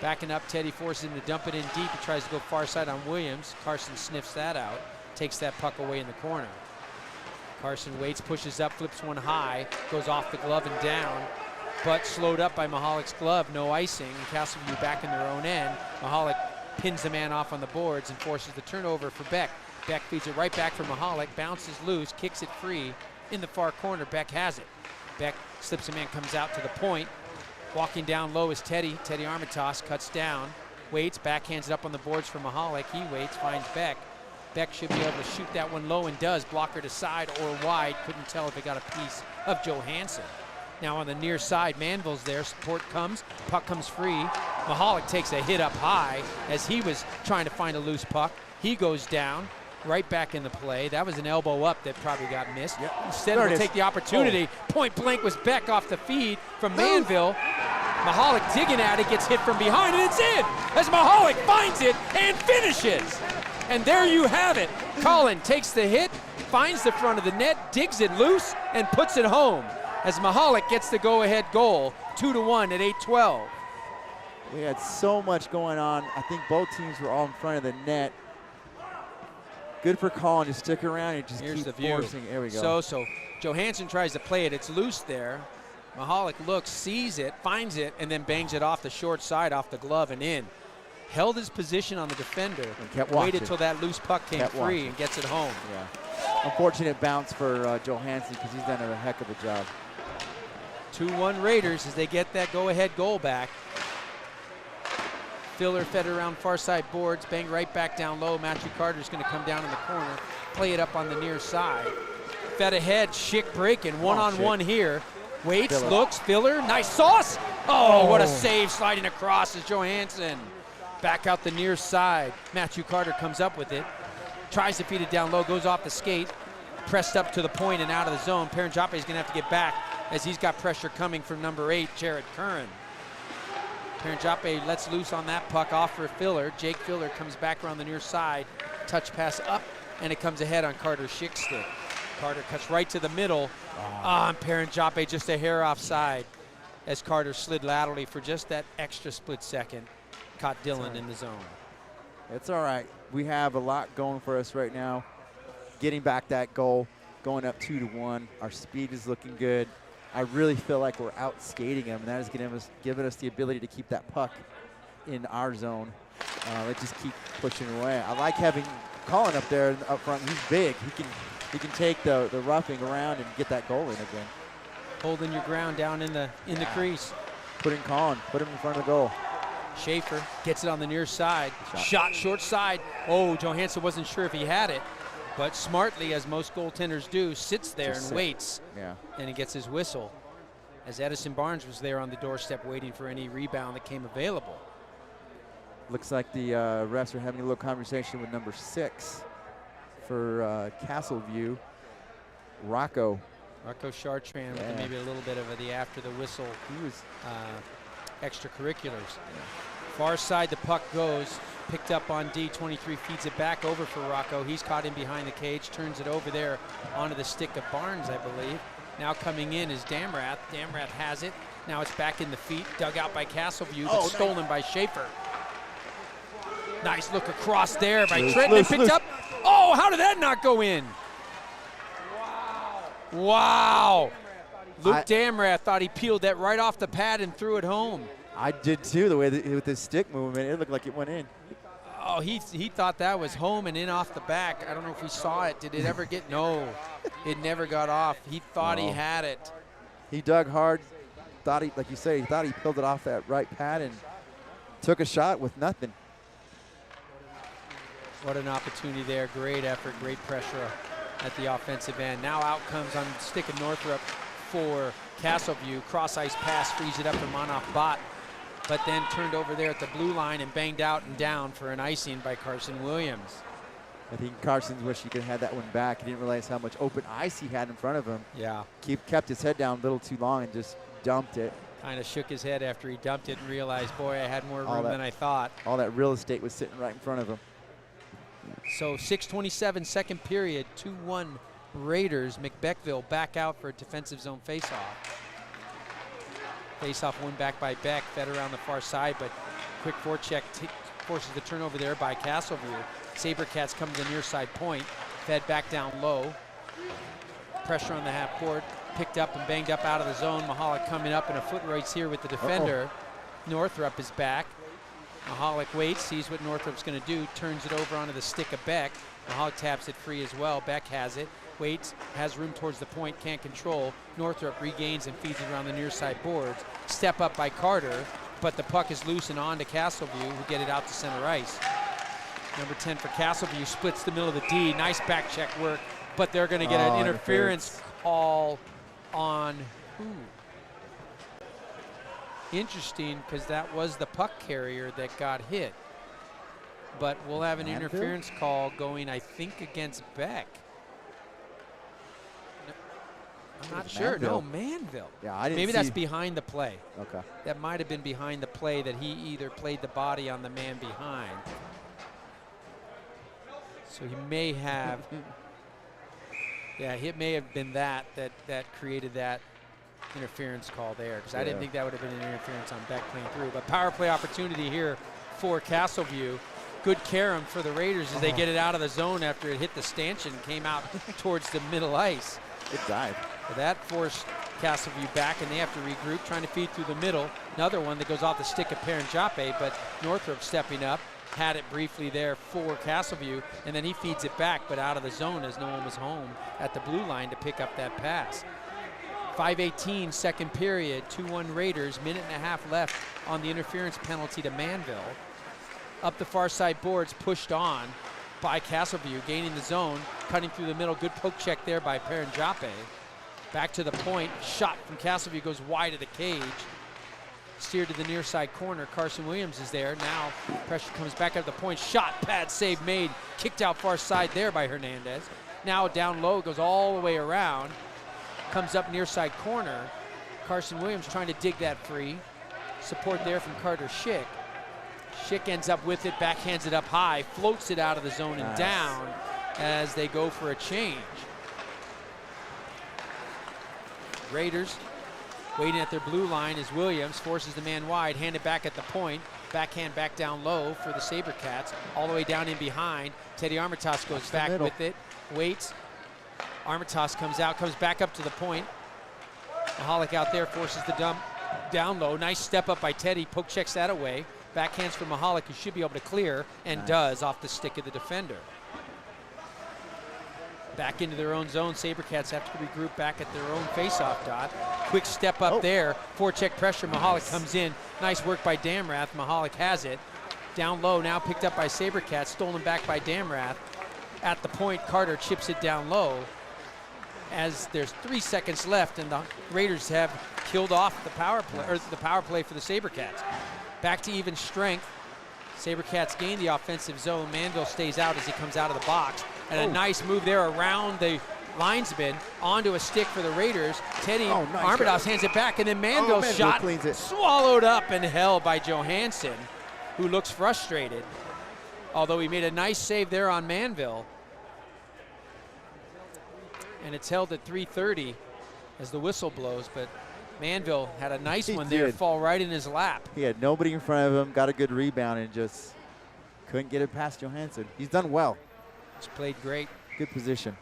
Backing up, Teddy forces him to dump it in deep. He tries to go far side on Williams. Carson sniffs that out, takes that puck away in the corner. Carson waits, pushes up, flips one high, goes off the glove and down, but slowed up by Mahalik's glove, no icing. Castleview back in their own end. Mahalik pins the man off on the boards and forces the turnover for Beck. Beck feeds it right back for Mahalik, bounces loose, kicks it free in the far corner. Beck has it. Beck slips a man, comes out to the point. Walking down low is Teddy. Teddy Armitage cuts down, waits, backhands it up on the boards for Mahalik. He waits, finds Beck. Beck should be able to shoot that one low and does. Blocker to side or wide. Couldn't tell if it got a piece of Johansson. Now on the near side, Manville's there. Support comes. Puck comes free. Mahalik takes a hit up high as he was trying to find a loose puck. He goes down. Right back in the play. That was an elbow up that probably got missed. Instead, we'll take the opportunity. Point blank was Beck off the feed from Manville. Mahalik digging at it, gets hit from behind, and it's in as Mahalik finds it and finishes. And there you have it. Colin takes the hit, finds the front of the net, digs it loose, and puts it home as Mahalik gets the go-ahead goal, 2-1 at 8:12. We had so much going on. I think both teams were all in front of the net. Good for Colin to stick around and just keep forcing. There we go. So Johansson tries to play it. It's loose there. Mahalik looks, sees it, finds it, and then bangs it off the short side, off the glove and in. Held his position on the defender. And kept watching. Waited till that loose puck came free and gets it home. Unfortunate bounce for Johansson because he's done a heck of a job. 2-1 Raiders as they get that go-ahead goal back. Filler fed around far side boards, banged right back down low. Matthew Carter's going to come down in the corner, play it up on the near side. Fed ahead, Schick breaking, one-on-one here. Waits, looks, Filler, nice sauce. Oh, what a save sliding across is Johansson. Back out the near side. Matthew Carter comes up with it, tries to feed it down low, goes off the skate, pressed up to the point and out of the zone. Paranjape is going to have to get back as he's got pressure coming from number 8, Jared Curran. Paranjape lets loose on that puck off for Filler. Jake Filler comes back around the near side. Touch pass up, and it comes ahead on Carter's Schick stick. Carter cuts right to the middle. And Paranjape just a hair offside as Carter slid laterally for just that extra split second. Caught Dylan in the zone. It's all right. We have a lot going for us right now. Getting back that goal, going up 2-1. Our speed is looking good. I really feel like we're out skating them, and that is giving us the ability to keep that puck in our zone. Let's just keep pushing away. I like having Colin up there up front. He's big. He can take the roughing around and get that goal in again. Holding your ground down in the crease. Put in Colin. Put him in front of the goal. Schaefer gets it on the near side. Shot short side. Oh, Johansson wasn't sure if he had it, but smartly, as most goaltenders do, sits there and waits. And he gets his whistle as Edison Barnes was there on the doorstep waiting for any rebound that came available. Looks like the refs are having a little conversation with number 6 for Castleview, Rocco Chartrand with maybe a little bit of the after the whistle extracurriculars. Far side the puck goes, picked up on D, 23 feeds it back over for Rocco. He's caught in behind the cage, turns it over there onto the stick of Barnes, I believe. Now coming in is Damrath. Damrath has it. Now it's back in the feet, dug out by Castleview, but stolen by Schaefer. Nice look across there by Trenton. Picked up. Oh, how did that not go in? Wow. Luke Damrath thought he peeled that right off the pad and threw it home. I did too, the way that, with his stick movement, it looked like it went in. Oh, he thought that was home and in off the back. I don't know if we saw it. Did it ever get? No, it never got off. He thought he had it. He dug hard. Thought he, like you say, he thought he peeled it off that right pad and took a shot with nothing. What an opportunity there. Great effort, great pressure at the offensive end. Now out comes on stick of Northrup for Castleview. Cross ice pass, frees it up for Manoff Bott, but then turned over there at the blue line and banged out and down for an icing by Carson Williams. I think Carson's wish he could have had that one back. He didn't realize how much open ice he had in front of him. Yeah. Kept his head down a little too long and just dumped it. Kind of shook his head after he dumped it and realized, boy, I had more room than I thought. All that real estate was sitting right in front of him. So 6:27 second period, 2-1 Raiders. McBeckville back out for a defensive zone faceoff. Faceoff won back by Beck, fed around the far side, but quick forecheck forces the turnover there by Castleview. Sabercats come to the near side point, fed back down low. Pressure on the half court, picked up and banged up out of the zone. Mahalik coming up in a foot race here with the defender. Northrup is back. Mahalik waits, sees what Northrup's going to do, turns it over onto the stick of Beck. Mahalik taps it free as well. Beck has it, waits, has room towards the point, can't control. Northrup regains and feeds it around the near side boards. Step up by Carter, but the puck is loose and on to Castleview, who get it out to center ice. Number 10 for Castleview splits the middle of the D. Nice back check work, but they're going to get an interference call on who? Interesting, because that was the puck carrier that got hit. But we'll have an interference call going, I think, against Beck. I'm not sure. No, Manville. Yeah, I didn't Maybe see. that's behind the play. Okay. That might have been behind the play, that he either played the body on the man behind. So he may have. Yeah, it may have been that created that interference call there, because I didn't think that would have been an interference on Beck playing through. But power play opportunity here for Castleview. Good carom for the Raiders as they get it out of the zone after it hit the stanchion and came out towards the middle ice. It died. So that forced Castleview back, and they have to regroup, trying to feed through the middle. Another one that goes off the stick of Paranjape, but Northrop stepping up, had it briefly there for Castleview, and then he feeds it back, but out of the zone as no one was home at the blue line to pick up that pass. 5:18 second period, 2-1 Raiders, minute and a half left on the interference penalty to Manville. Up the far side boards, pushed on by Castleview, gaining the zone, cutting through the middle. Good poke check there by Paranjape. Back to the point, shot from Castleview goes wide of the cage. Steered to the near side corner. Carson Williams is there. Now pressure comes back up the point. Shot, pad save made. Kicked out far side there by Hernandez. Now down low, goes all the way around. Comes up near side corner. Carson Williams trying to dig that free. Support there from Carter Schick. Schick ends up with it, backhands it up high, floats it out of the zone and down as they go for a change. Raiders waiting at their blue line as Williams forces the man wide, handed back at the point. Backhand back down low for the Sabercats, all the way down in behind. Teddy Armitage goes back with it, waits. Armitage comes out, comes back up to the point. Mahalik out there forces the dump down low. Nice step up by Teddy, poke checks that away. Backhands for Mahalik, who should be able to clear, and does off the stick of the defender. Back into their own zone. Sabercats have to regroup back at their own faceoff dot. Quick step up there. Forecheck pressure. Mahalik comes in. Nice work by Damrath. Mahalik has it. Down low now picked up by Sabercats. Stolen back by Damrath. At the point, Carter chips it down low. As there's 3 seconds left, and the Raiders have killed off the power play, or the power play for the Sabercats. Back to even strength. Sabercats gain the offensive zone. Manville stays out as he comes out of the box. And a nice move there around the linesman onto a stick for the Raiders. Teddy Armitage hands it back, and then Manville's shot swallowed up and held by Johansson, who looks frustrated. Although he made a nice save there on Manville. And it's held at 3:30 as the whistle blows, but Manville had a nice one there, fall right in his lap. He had nobody in front of him, got a good rebound, and just couldn't get it past Johansson. He's done well. He's played great. Good position.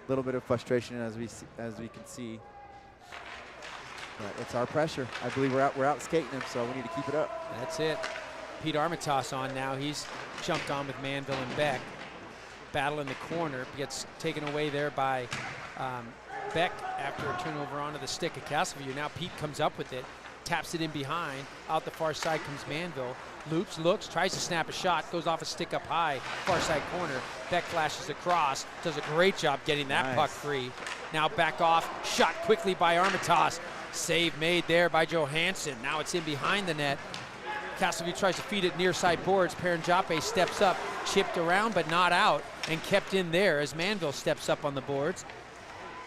little bit of frustration as we can see. But it's our pressure. I believe we're out skating them, so we need to keep it up. That's it. Pete Armitage on now. He's jumped on with Manville and Beck. Battle in the corner, gets taken away there by Beck after a turnover onto the stick of Castleview. Now Pete comes up with it, taps it in behind. Out the far side comes Manville. Loops, looks, tries to snap a shot, goes off a stick up high, far side corner. Beck flashes across, does a great job getting that puck free. Now back off, shot quickly by Armitage. Save made there by Johansson. Now it's in behind the net. Castleview tries to feed it near side boards. Paranjape steps up, chipped around but not out, and kept in there as Manville steps up on the boards.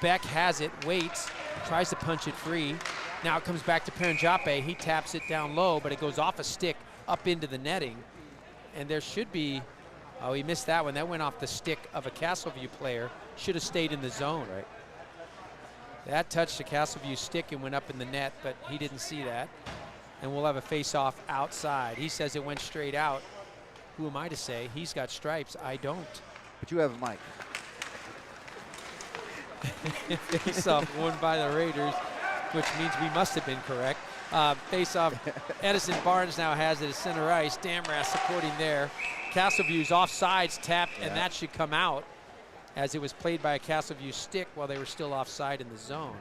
Beck has it, waits, tries to punch it free. Now it comes back to Paranjape. He taps it down low, but it goes off a stick up into the netting. And there should be, oh, he missed that one. That went off the stick of a Castleview player. Should have stayed in the zone. Right. That touched the Castleview stick and went up in the net, but he didn't see that. And we'll have a face-off outside. He says it went straight out. Who am I to say? He's got stripes. I don't. But you have a mic. Face-off won by the Raiders, which means we must have been correct. Face-off, Edison Barnes now has it at center ice. Damrath supporting there. Castleview's offsides tapped, and that should come out as it was played by a Castleview stick while they were still offside in the zone.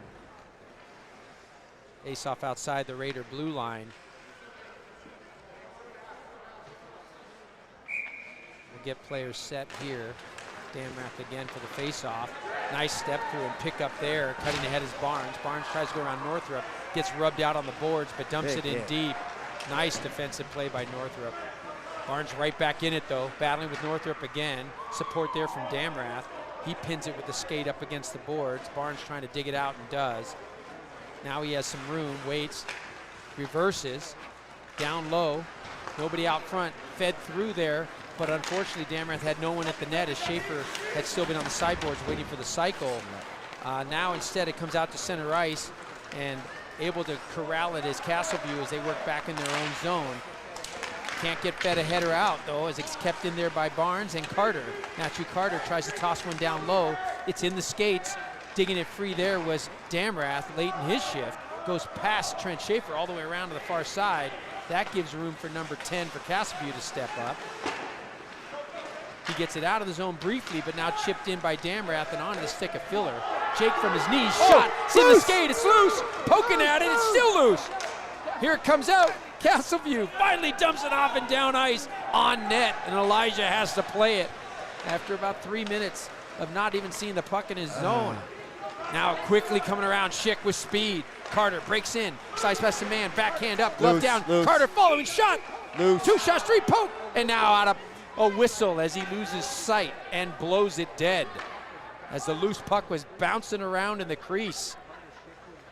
Face-off outside the Raider blue line. We'll get players set here. Damrath again for the face-off. Nice step through and pick up there. Cutting ahead is Barnes. Barnes tries to go around Northrup. Gets rubbed out on the boards, but dumps it in deep. Nice defensive play by Northrup. Barnes right back in it, though. Battling with Northrup again. Support there from Damrath. He pins it with the skate up against the boards. Barnes trying to dig it out and does. Now he has some room, waits, reverses, down low. Nobody out front, fed through there. But unfortunately, Damrath had no one at the net as Schaefer had still been on the sideboards waiting for the cycle. Now instead it comes out to center ice and able to corral it as Castleview as they work back in their own zone. Can't get fed ahead or out though as it's kept in there by Barnes and Carter. Matthew Carter tries to toss one down low. It's in the skates. Digging it free there was Damrath late in his shift. Goes past Trent Schaefer all the way around to the far side. That gives room for number 10 for Castleview to step up. He gets it out of the zone briefly, but now chipped in by Damrath and onto the stick of Filler. Jake from his knees, shot, it's in the skate, it's loose. Poking at it, it's still loose. Here it comes out. Castleview finally dumps it off and down ice on net, and Elijah has to play it after about 3 minutes of not even seeing the puck in his zone. Now quickly coming around, Schick with speed. Carter breaks in, slides past the man, backhand up, glove down. Carter following shot, two shots, three poke, and now out of a whistle as he loses sight and blows it dead as the loose puck was bouncing around in the crease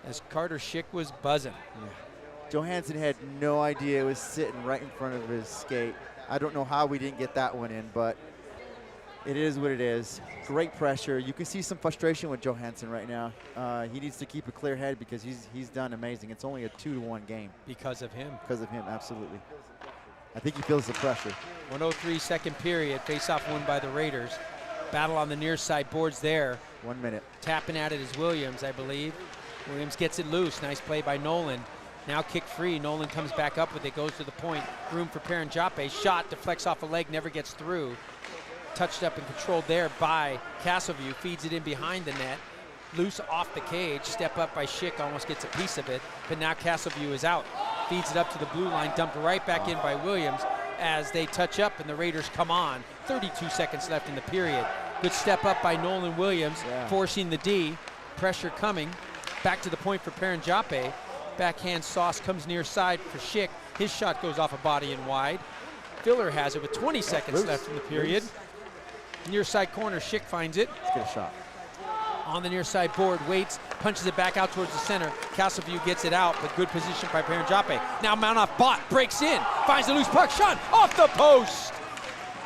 as Carter Schick was buzzing. Johansson had no idea it was sitting right in front of his skate. I don't know how we didn't get that one in, but it is what it is. Great pressure. You can see some frustration with Johansson right now. He needs to keep a clear head because he's done amazing. It's only a 2-1 game. Because of him. Because of him, absolutely. I think he feels the pressure. 1:03 second period. Face-off won by the Raiders. Battle on the near side boards there. 1 minute. Tapping at it is Williams, I believe. Williams gets it loose. Nice play by Nolan. Now kick free. Nolan comes back up with it. Goes to the point. Room for Paranjape. Shot deflects off a leg. Never gets through. Touched up and controlled there by Castleview. Feeds it in behind the net. Loose off the cage. Step up by Schick. Almost gets a piece of it. But now Castleview is out. Feeds it up to the blue line. Dumped right back in by Williams as they touch up and the Raiders come on. 32 seconds left in the period. Good step up by Nolan Williams. Forcing the D. Pressure coming. Back to the point for Paranjape. Backhand sauce comes near side for Schick. His shot goes off a body and wide. Filler has it with 20 seconds left in the period. Near side corner, Schick finds it. Let's get a shot. On the near side board, waits, punches it back out towards the center. Castleview gets it out, but good position by Paranjape. Now Mount-off Bot breaks in, finds the loose puck, shot off the post.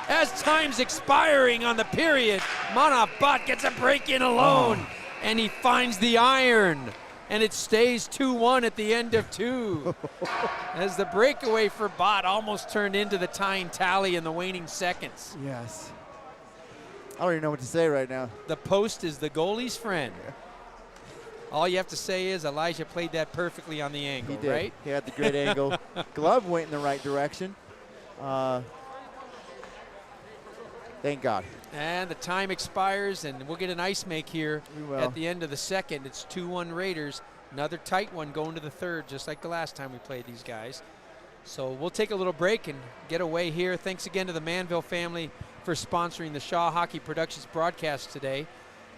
As time's expiring on the period, Mount-off Bot gets a break in alone, and he finds the iron. And it stays 2-1 at the end of 2. As the breakaway for Bot almost turned into the tying tally in the waning seconds. Yes. I don't even know what to say right now. The post is the goalie's friend. All you have to say is Elijah played that perfectly on the angle, He did. right? He had the great angle. Glove went in the right direction. Thank God. And the time expires, and we'll get an ice make here We will. at the end of the second. It's 2-1 Raiders. Another tight one going to the third, just like the last time we played these guys. So we'll take a little break and get away here. Thanks again to the Manville family for sponsoring the Shaw Hockey Productions broadcast today.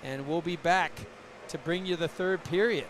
And we'll be back to bring you the third period.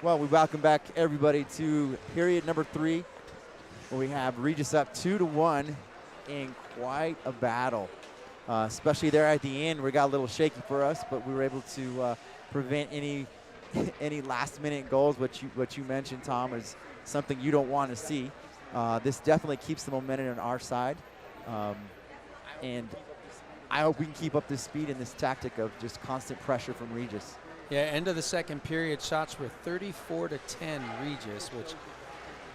Well, we welcome back everybody to period number 3, where we have Regis up 2-1 in quite a battle. Especially there at the end, where it got a little shaky for us, but we were able to prevent any any last-minute goals. What you mentioned, Tom, is something you don't want to see. This definitely keeps the momentum on our side, and I hope we can keep up this speed and this tactic of just constant pressure from Regis. Yeah, end of the second period, shots were 34-10 Regis, which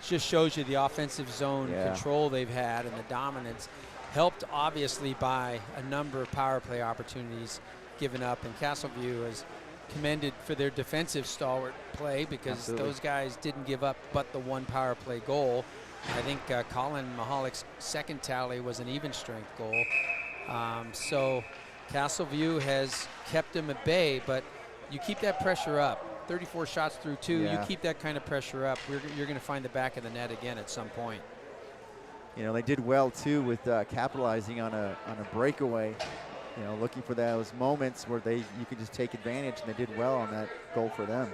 just shows you the offensive zone control they've had and the dominance, helped obviously by a number of power play opportunities given up. And Castleview is commended for their defensive stalwart play, because those guys didn't give up but the 1 power play goal. I think Colin Mahalik's second tally was an even strength goal. So Castleview has kept them at bay, but you keep that pressure up. 34 shots through 2, you keep that kind of pressure up, you're going to find the back of the net again at some point. You know, they did well too with capitalizing on a breakaway. You know, looking for those moments where you could just take advantage, and they did well on that goal for them.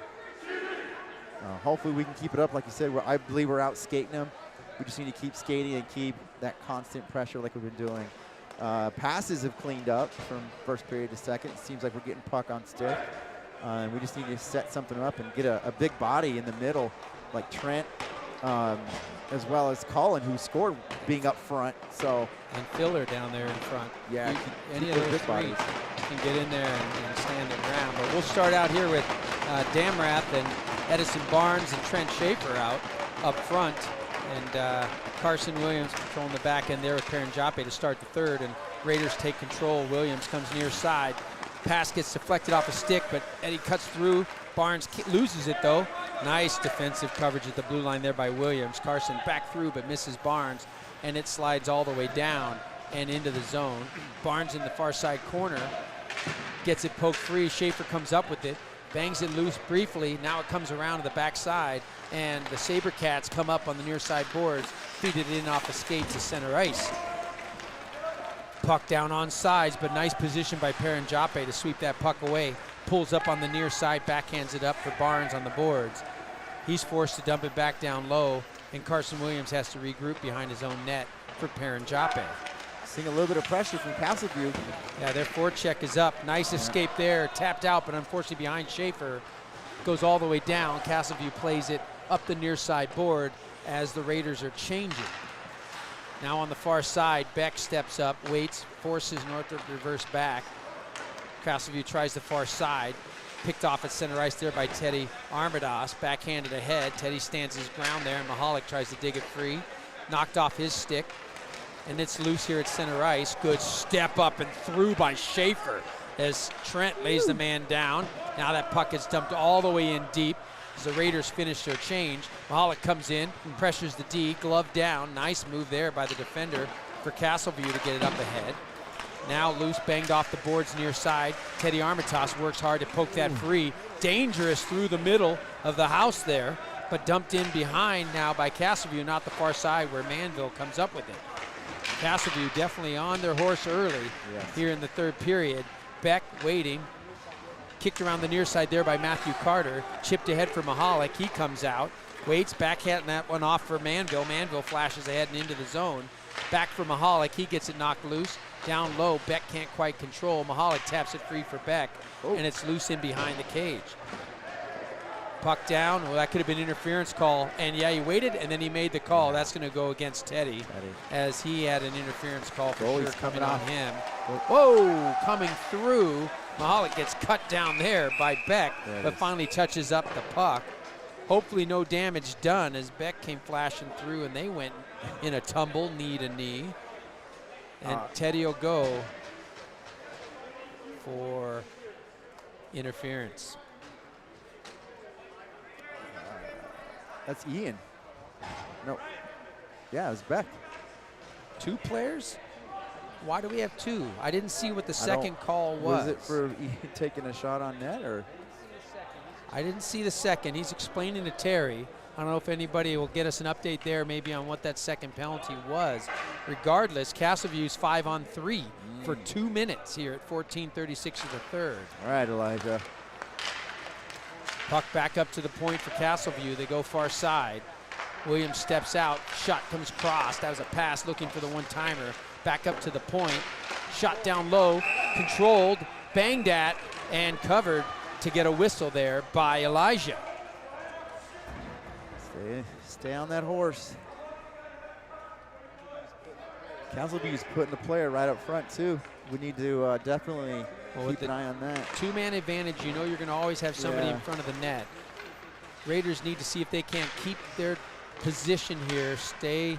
Hopefully we can keep it up. Like you said, I believe we're out skating them. We just need to keep skating and keep that constant pressure like we've been doing. Passes have cleaned up from first period to second. It seems like we're getting puck on stick. And we just need to set something up and get a big body in the middle, like Trent, as well as Colin, who scored being up front. So, and Filler down there in front. Yeah, any of those three can get in there and stand their ground. But we'll start out here with Damrath and Edison Barnes and Trent Schaefer out up front. And Carson Williams controlling the back end there with Perrin Jape to start the third. And Raiders take control. Williams comes near side. Pass gets deflected off a stick, but Eddie cuts through. Barnes loses it, though. Nice defensive coverage at the blue line there by Williams. Carson back through, but misses Barnes, and it slides all the way down and into the zone. Barnes in the far side corner gets it poked free. Schaefer comes up with it, bangs it loose briefly. Now it comes around to the backside, and the Sabercats come up on the near side boards, feed it in off the skates to center ice. Puck down on sides, but nice position by Perrin Jape to sweep that puck away. Pulls up on the near side, backhands it up for Barnes on the boards. He's forced to dump it back down low, and Carson Williams has to regroup behind his own net for Perrin Jape. Seeing a little bit of pressure from Castleview. Yeah, their forecheck is up. Nice escape there, tapped out, but unfortunately behind Schaefer. Goes all the way down. Castleview plays it up the near side board as the Raiders are changing. Now on the far side, Beck steps up, waits, forces Northrop to reverse back. Castleview tries the far side. Picked off at center ice there by Teddy Armadas. Backhanded ahead. Teddy stands his ground there, and Mahalik tries to dig it free. Knocked off his stick. And it's loose here at center ice. Good step up and through by Schaefer as Trent lays the man down. Now that puck gets dumped all the way in deep as the Raiders finish their change. Mahalik comes in, pressures the D, glove down. Nice move there by the defender for Castleview to get it up ahead. Now loose, banged off the boards near side. Teddy Armatas works hard to poke that free. Dangerous through the middle of the house there, but dumped in behind now by Castleview, not the far side where Manville comes up with it. Castleview definitely on their horse early here in the third period. Beck waiting. Kicked around the near side there by Matthew Carter. Chipped ahead for Mahalik. He comes out. Waits, backhanding that one off for Manville. Manville flashes ahead and into the zone. Back for Mahalik. He gets it knocked loose. Down low. Beck can't quite control. Mahalik taps it free for Beck. And it's loose in behind the cage. Puck down. Well, that could have been interference call. And yeah, he waited and then he made the call. That's going to go against Teddy as he had an interference call for sure coming on him. Whoa, coming through. Mahalik gets cut down there by Beck, but finally touches up the puck. Hopefully no damage done as Beck came flashing through and they went in a tumble, knee to knee. And Teddy will go for interference. That's Ian. No. Yeah, it was Beck. 2 players? Why do we have 2? I didn't see what the second call was. Was it for Ian taking a shot on net, or? I didn't see the second. He's explaining to Terry. I don't know if anybody will get us an update there maybe on what that second penalty was. Regardless, Castleview's 5-on-3 for 2 minutes here at 14:36 of the third. All right, Elijah. Puck back up to the point for Castleview. They go far side. Williams steps out. Shot comes across. That was a pass looking for the one-timer. Back up to the point. Shot down low. Controlled. Banged at. And covered to get a whistle there by Elijah. Stay on that horse. Castleview's putting the player right up front, too. We need to definitely keep an eye on that. Two-man advantage, you know you're going to always have somebody in front of the net. Raiders need to see if they can't keep their position here. Stay.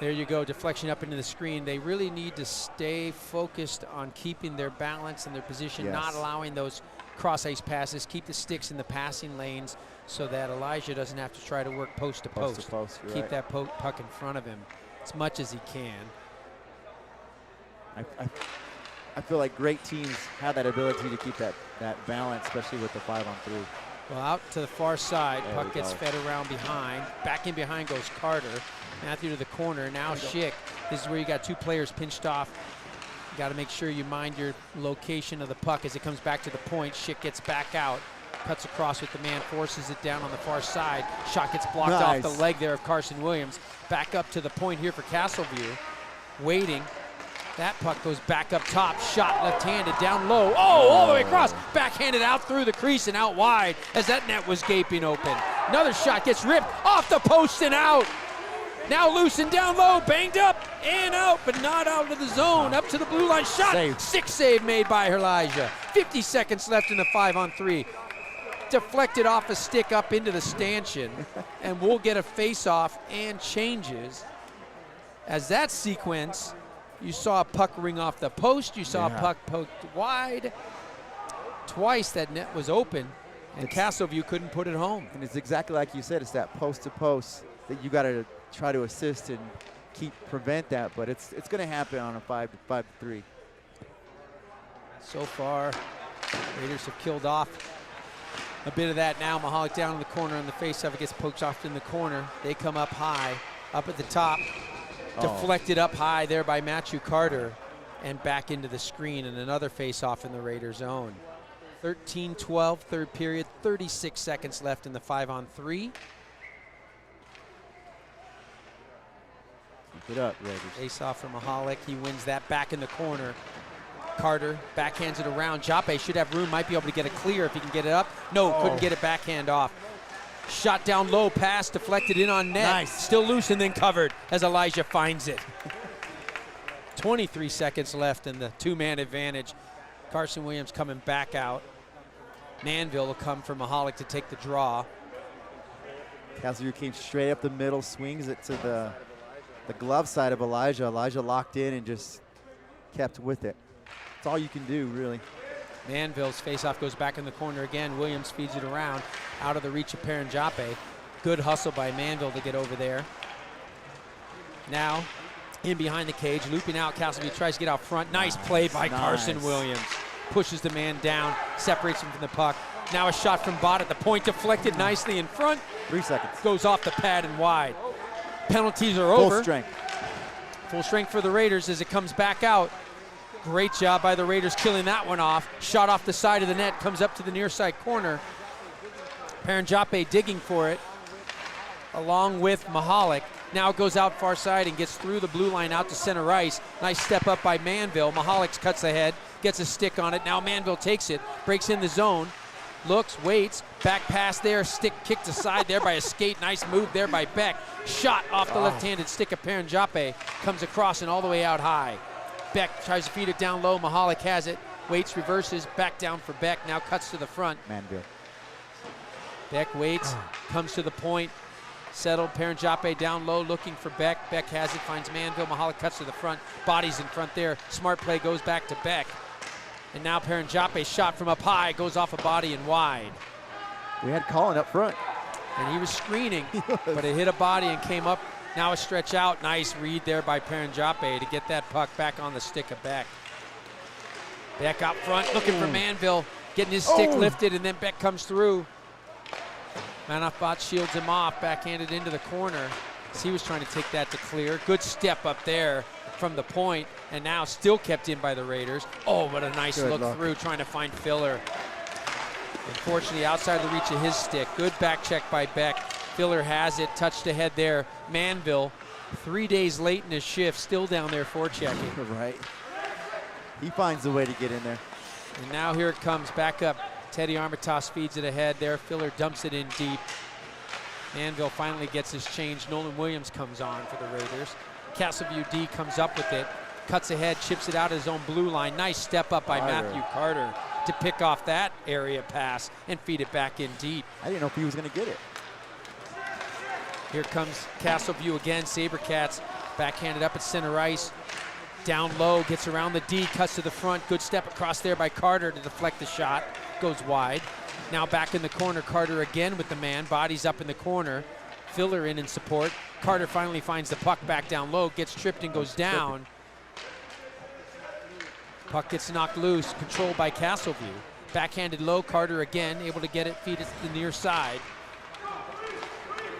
There you go, deflection up into the screen. They really need to stay focused on keeping their balance and their position, not allowing those cross-ice passes. Keep the sticks in the passing lanes so that Elijah doesn't have to try to work post to post. Keep that puck in front of him as much as he can. I feel like great teams have that ability to keep that balance, especially with the 5-on-3. Well, out to the far side, puck gets fed around behind. Back in behind goes Carter. Matthew to the corner, now Schick. This is where you got two players pinched off. You got to make sure you mind your location of the puck as it comes back to the point. Schick gets back out, cuts across with the man, forces it down on the far side. Shot gets blocked off the leg there of Carson Williams. Back up to the point here for Castleview. Waiting. That puck goes back up top. Shot left-handed down low. Oh, all the way across. Backhanded out through the crease and out wide as that net was gaping open. Another shot gets ripped off the post and out. Now loose and down low. Banged up and out, but not out of the zone. Up to the blue line. Shot. Stick save made by Elijah. 50 seconds left in the 5-on-3. Deflected off a stick up into the stanchion. And we'll get a face-off and changes. As that sequence, you saw a puck ring off the post. You saw a puck poked wide. Twice that net was open, and Castleview couldn't put it home. And it's exactly like you said. It's that post-to-post that you got to try to assist and prevent that. But it's going to happen on a 5-3. So far, Raiders have killed off a bit of that now. Mahalik down in the corner on the faceoff. It gets poked off in the corner. They come up high, up at the top. Deflected up high there by Matthew Carter and back into the screen, and another face-off in the Raider zone. 13-12, third period, 36 seconds left in the 5-on-3. Keep it up, Regis. Face-off from Mahalik. He wins that back in the corner. Carter backhands it around. Jape should have room, might be able to get a clear if he can get it up. No, couldn't get it backhand off. Shot down low, pass deflected in on net. Still loose and then covered as Elijah finds it. 23 seconds left in the two-man advantage. Carson Williams coming back out. Manville will come for Mahalik to take the draw. Castleview came straight up the middle, swings it to the glove side of Elijah. Elijah locked in and just kept with it. That's all you can do, really. Manville's faceoff goes back in the corner again. Williams feeds it around, out of the reach of Paranjape. Good hustle by Manville to get over there. Now, in behind the cage, looping out. Castleview tries to get out front. Nice play by Carson Williams. Pushes the man down, separates him from the puck. Now a shot from Bott at the point, deflected nicely in front. 3 seconds. Goes off the pad and wide. Penalties are over. Full strength. Full strength for the Raiders as it comes back out. Great job by the Raiders killing that one off. Shot off the side of the net, comes up to the near side corner. Paranjape digging for it, along with Mahalik. Now it goes out far side and gets through the blue line out to center ice. Nice step up by Manville. Mahalik cuts ahead, gets a stick on it. Now Manville takes it, breaks in the zone, looks, waits, back pass there, stick kicked aside there by a skate. Nice move there by Beck. Shot off the left-handed stick of Paranjape, comes across and all the way out high. Beck tries to feed it down low. Mahalik has it. Waits, reverses, back down for Beck. Now cuts to the front. Manville. Beck waits, comes to the point. Settled. Paranjape down low, looking for Beck. Beck has it, finds Manville. Mahalik cuts to the front. Bodies in front there. Smart play goes back to Beck. And now Paranjape shot from up high, goes off a body and wide. We had Colin up front. And he was screening, but it hit a body and came up. Now a stretch out. Nice read there by Paranjape to get that puck back on the stick of Beck. Beck out front looking for Manville, getting his stick lifted, and then Beck comes through. Manafat shields him off, backhanded into the corner as he was trying to take that to clear. Good step up there from the point, and now still kept in by the Raiders. Oh, what a nice look through, trying to find filler. Unfortunately, outside the reach of his stick. Good back check by Beck. Filler has it, touched ahead there. Manville, 3 days late in his shift, still down there forechecking. Right. He finds a way to get in there. And now here it comes, back up. Teddy Armitage feeds it ahead there. Filler dumps it in deep. Manville finally gets his change. Nolan Williams comes on for the Raiders. Castleview D comes up with it, cuts ahead, chips it out of his own blue line. Nice step up by Matthew Carter to pick off that area pass and feed it back in deep. I didn't know if he was going to get it. Here comes Castleview again. Sabercats backhanded up at center ice. Down low, gets around the D, cuts to the front. Good step across there by Carter to deflect the shot. Goes wide. Now back in the corner, Carter again with the man. Bodies up in the corner. Filler in support. Carter finally finds the puck back down low, gets tripped and goes down. Puck gets knocked loose, controlled by Castleview. Backhanded low, Carter again, able to get it, feed it to the near side.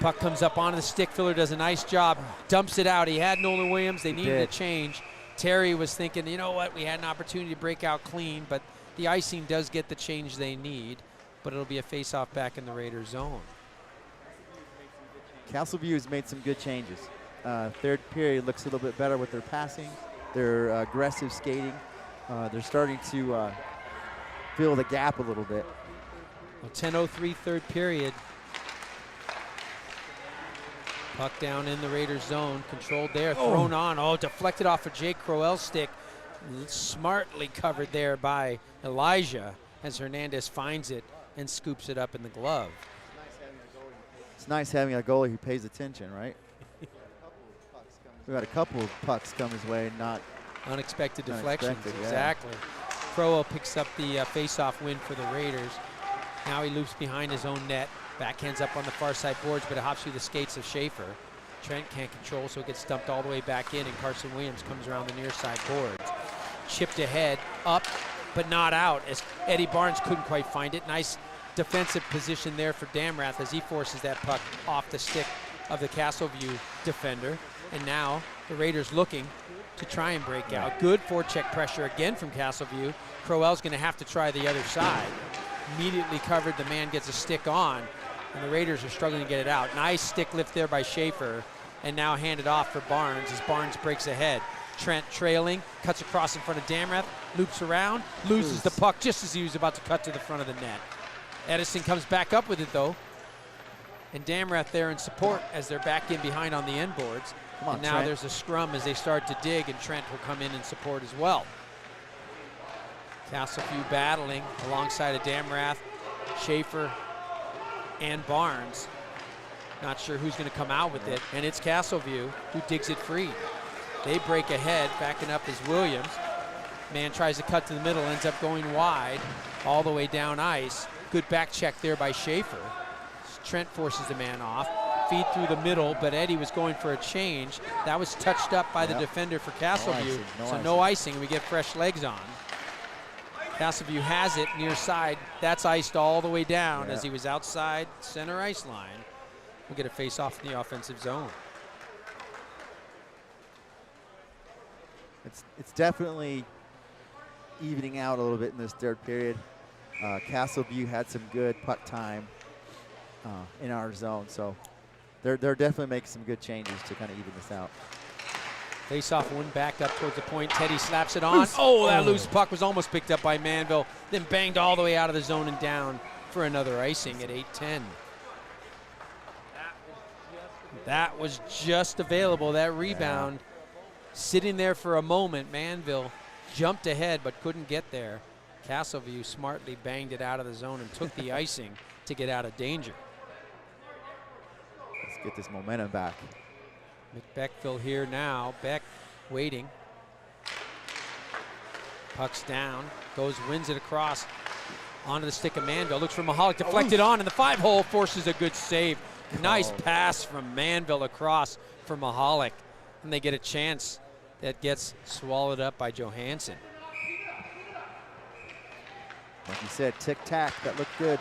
Puck comes up onto the stick. Filler does a nice job, dumps it out. He had Nolan Williams. They needed a change. Terry was thinking, you know what, we had an opportunity to break out clean, but the icing does get the change they need, but it'll be a face-off back in the Raiders zone. Castleview has made some good changes. Third period looks a little bit better with their passing, their aggressive skating. They're starting to fill the gap a little bit. Well, 10:03 third period. Puck down in the Raiders zone, controlled there, thrown on. Oh, deflected off of Jake Crowell's stick. Smartly covered there by Elijah as Hernandez finds it and scoops it up in the glove. It's nice having a goalie who pays attention, right? We've had a couple of pucks come his way, not unexpected deflections. Yeah. Exactly. Crowell picks up the face-off win for the Raiders. Now he loops behind his own net. Backhands up on the far side boards, but it hops through the skates of Schaefer. Trent can't control, so it gets dumped all the way back in, and Carson Williams comes around the near side boards. Chipped ahead, up, but not out, as Eddie Barnes couldn't quite find it. Nice defensive position there for Damrath as he forces that puck off the stick of the Castleview defender. And now the Raiders looking to try and break out. Good forecheck pressure again from Castleview. Crowell's going to have to try the other side. Immediately covered, the man gets a stick on, and the Raiders are struggling to get it out. Nice stick lift there by Schaefer, and now handed off for Barnes as Barnes breaks ahead. Trent trailing, cuts across in front of Damrath, loops around, loses the puck just as he was about to cut to the front of the net. Edison comes back up with it though, and Damrath there in support as they're back in behind on the end boards. And now Trent. there's a scrum as they start to dig, and Trent will come in and support as well. Castleview battling alongside of Damrath, Schaefer, and Barnes. Not sure who's going to come out with it, and it's Castleview who digs it free. They break ahead, backing up is Williams. Man tries to cut to the middle, ends up going wide, all the way down ice. Good back check there by Schaefer. Trent forces the man off. Feed through the middle, but Eddie was going for a change. That was touched up by the defender for Castleview, no icing. We get fresh legs on. Castleview has it near side. That's iced all the way down as he was outside center ice line. We'll get a face-off in the offensive zone. It's definitely evening out a little bit in this third period. Castleview had some good puck time in our zone, so they're definitely making some good changes to kind of even this out. Face-off one back up towards the point. Teddy slaps it on. Oh, that loose puck was almost picked up by Manville, then banged all the way out of the zone and down for another icing at 8:10. That was just available, that rebound. Sitting there for a moment, Manville jumped ahead but couldn't get there. Castleview smartly banged it out of the zone and took the icing to get out of danger. Let's get this momentum back. McBeckville here now. Beck waiting. Puck's down. Goes, wins it across onto the stick of Manville. Looks for Mahalik, deflected on, and the 5-hole forces a good save. Nice pass from Manville across for Mahalik. And they get a chance that gets swallowed up by Johansson. Like you said, tic-tac, that looked good.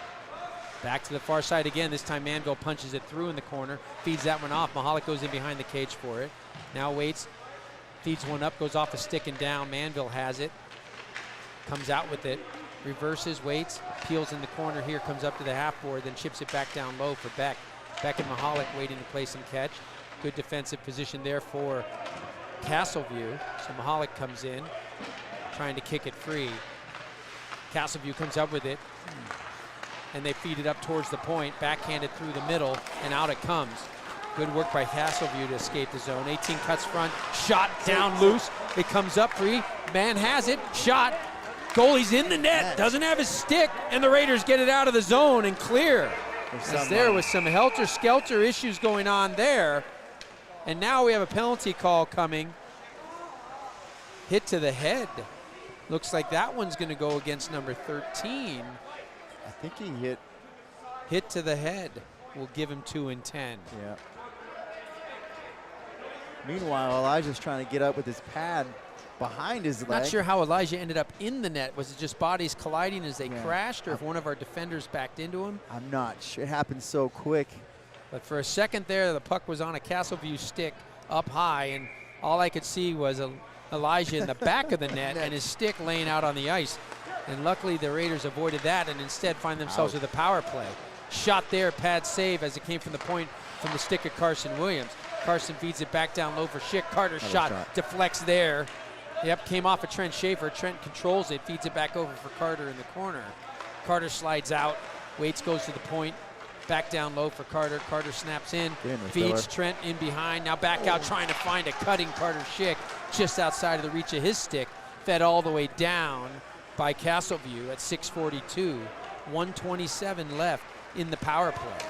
Back to the far side again. This time Manville punches it through in the corner, feeds that one off. Mahalik goes in behind the cage for it. Now waits, feeds one up, goes off a stick and down. Manville has it, comes out with it. reverses, waits, peels in the corner here, comes up to the half board, then chips it back down low for Beck. Beck and Mahalik waiting to play some catch. Good defensive position there for Castleview. So Mahalik comes in, trying to kick it free. Castleview comes up with it, and they feed it up towards the point, backhanded through the middle, and out it comes. Good work by Castleview to escape the zone. 18 cuts front, shot down loose. It comes up free, man has it, shot. Goalie's in the net, doesn't have his stick, and the Raiders get it out of the zone and clear. As there was some helter-skelter issues going on there. And now we have a penalty call coming. Hit to the head. Looks like that one's going to go against number 13. I think he hit. Hit to the head. We'll give him 2 and 10. Yeah. Meanwhile, Elijah's trying to get up with his pad behind his leg. Not sure how Elijah ended up in the net. Was it just bodies colliding as they crashed, or if one of our defenders backed into him? I'm not sure. It happened so quick. But for a second there, the puck was on a Castleview stick up high, and all I could see was Elijah in the back of the net and his stick laying out on the ice. And luckily the Raiders avoided that and instead find themselves with a power play. Shot there, pad save as it came from the point from the stick of Carson Williams. Carson feeds it back down low for Schick. Carter's shot deflects there. Yep, came off of Trent Schaefer. Trent controls it, feeds it back over for Carter in the corner. Carter slides out, Waits goes to the point. Back down low for Carter. Carter snaps in, feeds Trent in behind. Now back out trying to find a cutting Carter Schick just outside of the reach of his stick. Fed all the way down by Castleview at 6:42. 1:27 left in the power play.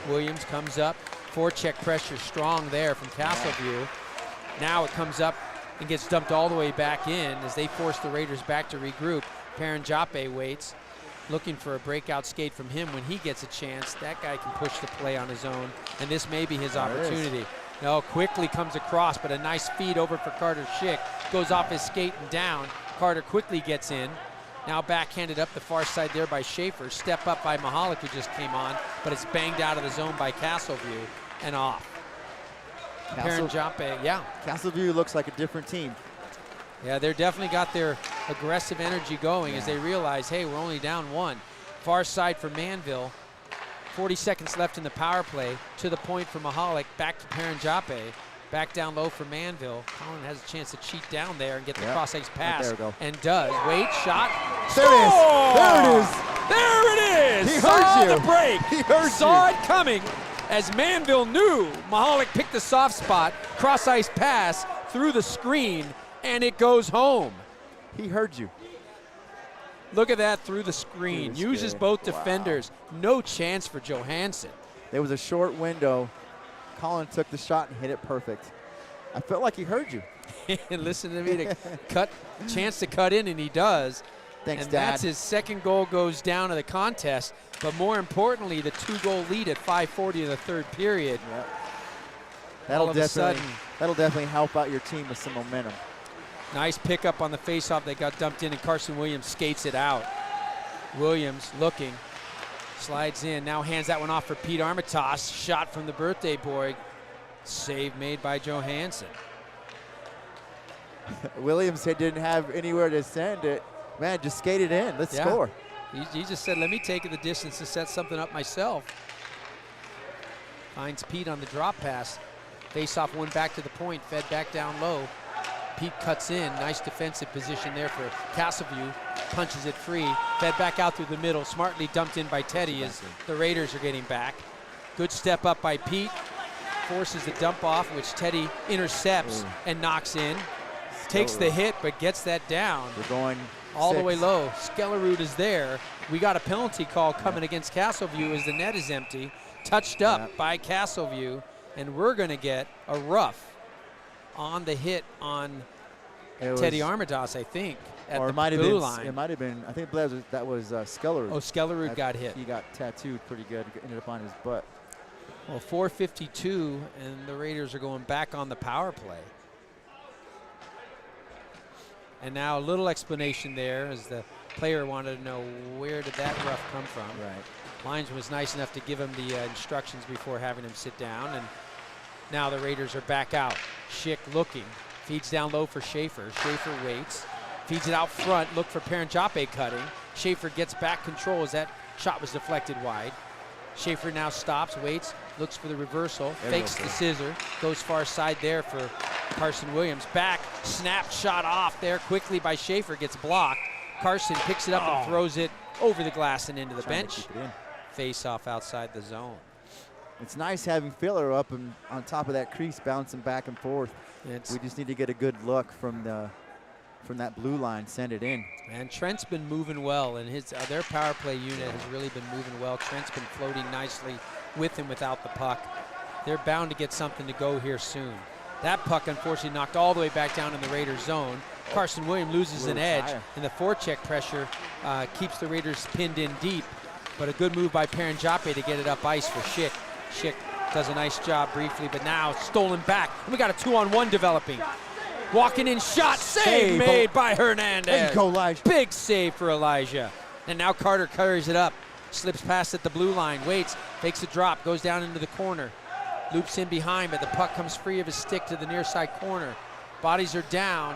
Williams comes up. Forecheck pressure strong there from Castleview. Now it comes up and gets dumped all the way back in as they force the Raiders back to regroup. Paranjape waits, looking for a breakout skate from him when he gets a chance. That guy can push the play on his own, and this may be his opportunity. No, quickly comes across, but a nice feed over for Carter Schick. Goes off his skate and down. Carter quickly gets in. Now backhanded up the far side there by Schaefer. Step up by Mahalik, who just came on, but it's banged out of the zone by Castleview and off. Paranjape, Castleview looks like a different team. Yeah, they're definitely got their aggressive energy going as they realize, hey, we're only down 1. Far side for Manville. 40 seconds left in the power play. To the point for Mahalik. Back to Paranjape. Back down low for Manville. Collin has a chance to cheat down there and get the cross-ice pass. Right there, and does. Wait, shot. There it is. There it is. There it is. He Saw heard you. the break. He heard Saw you. it coming as Manville knew Mahalik picked the soft spot. Cross-ice pass through the screen, and it goes home. He heard you. Look at that through the screen. Uses both defenders. No chance for Johansson. There was a short window. Collin took the shot and hit it perfect. I felt like he heard you. Listen to me to chance to cut in, and he does. Thanks, and Dad. that's his second goal goes down to the contest. But more importantly, the 2-goal lead at 5:40 of the third period. Yep. All of a sudden, that'll definitely help out your team with some momentum. nice pickup on the faceoff. They got dumped in, and Carson Williams skates it out. Williams looking, slides in, now hands that one off for Pete Armitage. Shot from the birthday boy. Save made by Johansson. Williams didn't have anywhere to send it. Man, just skate it in. Let's score. He just said, let me take it the distance to set something up myself. Finds Pete on the drop pass. Face-off one back to the point, fed back down low. Pete cuts in, nice defensive position there for Castleview. Punches it free, fed back out through the middle. Smartly dumped in by Teddy as the Raiders are getting back. Good step up by Pete. Forces the dump off, which Teddy intercepts and knocks in. Takes the hit, but gets that down. We're going all the way low. Skellerud is there. We got a penalty call coming against Castleview as the net is empty. Touched up by Castleview, and we're going to get a rough on the hit on Teddy Armitage, I think, at the blue line. It might have been, I think that was Skellerud. Oh, Skellerud got hit. He got tattooed pretty good, ended up on his butt. Well, 4:52, and the Raiders are going back on the power play. And now a little explanation there as the player wanted to know where did that rough come from. Right. Linesman was nice enough to give him the instructions before having him sit down. And now the Raiders are back out. Schick looking. Feeds down low for Schaefer. Schaefer waits. feeds it out front, look for Paranjape cutting. Schaefer gets back control as that shot was deflected wide. Schaefer now stops, waits, looks for the reversal, fakes the scissor, goes far side there for Carson Williams. Back, snap shot off there quickly by Schaefer, gets blocked. Carson picks it up and throws it over the glass and into the bench. Face off outside the zone. It's nice having Filler up and on top of that crease, bouncing back and forth. We just need to get a good look from that blue line, send it in. And Trent's been moving well, and their power play unit has really been moving well. Trent's been floating nicely with and without the puck. They're bound to get something to go here soon. That puck, unfortunately, knocked all the way back down in the Raiders' zone. Carson Williams loses an edge, and the forecheck pressure keeps the Raiders pinned in deep. But a good move by Paranjape to get it up ice for Schick. Schick does a nice job briefly, but now stolen back. And we got a 2-on-1 developing. Walking in shot, save made by Hernandez. There you go, Elijah. Big save for Elijah. And now Carter carries it up, slips past at the blue line, waits, fakes a drop, goes down into the corner. Loops in behind, but the puck comes free of his stick to the near side corner. Bodies are down.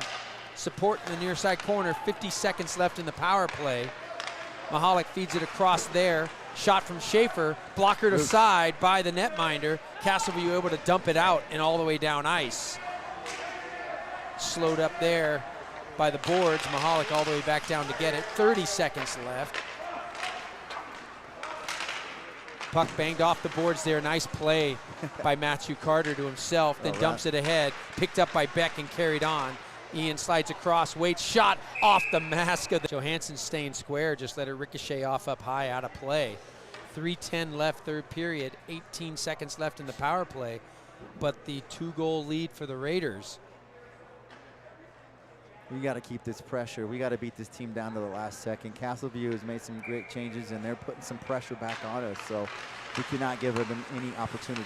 Support in the near side corner. 50 seconds left in the power play. Mahalik feeds it across there. Shot from Schaefer, blockered aside by the netminder. Castleview able to dump it out and all the way down ice. Slowed up there by the boards. Mahalik all the way back down to get it. 30 seconds left. Puck banged off the boards there. Nice play by Matthew Carter to himself, then dumps it ahead. Picked up by Beck and carried on. Ian slides across, waits, shot off the mask of the Johansson staying square, just let it ricochet off up high, out of play. 3:10 left, third period, 18 seconds left in the power play, but the 2-goal lead for the Raiders. We got to keep this pressure. We got to beat this team down to the last second. Castleview has made some great changes, and they're putting some pressure back on us, so we cannot give them any opportunities.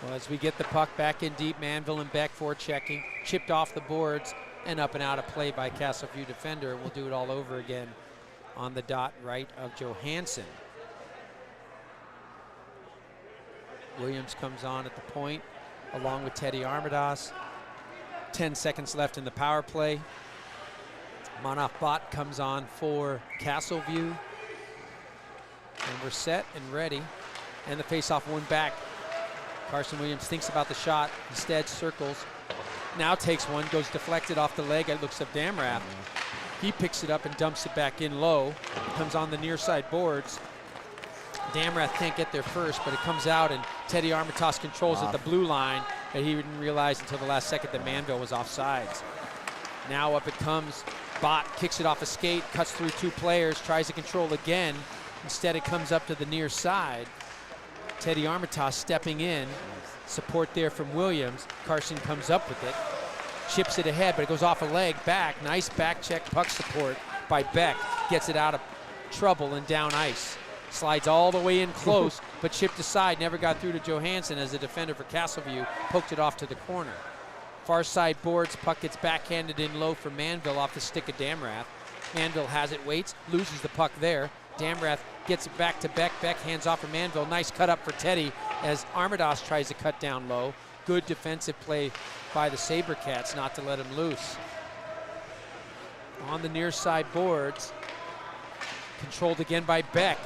Well, as we get the puck back in deep, Manville and Beck forechecking, chipped off the boards and up and out of play by Castleview defender. We'll do it all over again on the dot right of Johansson. Williams comes on at the point along with Teddy Armadas. 10 seconds left in the power play. Manav Bhatt comes on for Castleview. And we're set and ready. And the faceoff one back. Carson Williams thinks about the shot, instead circles. Now takes one, goes deflected off the leg. It looks at Damrath. He picks it up and dumps it back in low. Comes on the near side boards. Damrath can't get there first, but it comes out and Teddy Armatas controls at the blue line, and he didn't realize until the last second that Manville was offsides. Now up it comes. Bott kicks it off a skate, cuts through 2 players, tries to control again. Instead it comes up to the near side. Teddy Armatas stepping in. Support there from Williams. Carson comes up with it. Chips it ahead, but it goes off a leg. Back. Nice back check puck support by Beck. Gets it out of trouble and down ice. Slides all the way in close, but chipped aside. Never got through to Johansson as the defender for Castleview poked it off to the corner. Far side boards. Puck gets backhanded in low for Manville off the stick of Damrath. Manville has it, waits, loses the puck there. Damrath gets it back to Beck. Beck hands off for Manville. Nice cut up for Teddy as Armadas tries to cut down low. Good defensive play by the Sabercats not to let him loose. On the near side boards. Controlled again by Beck.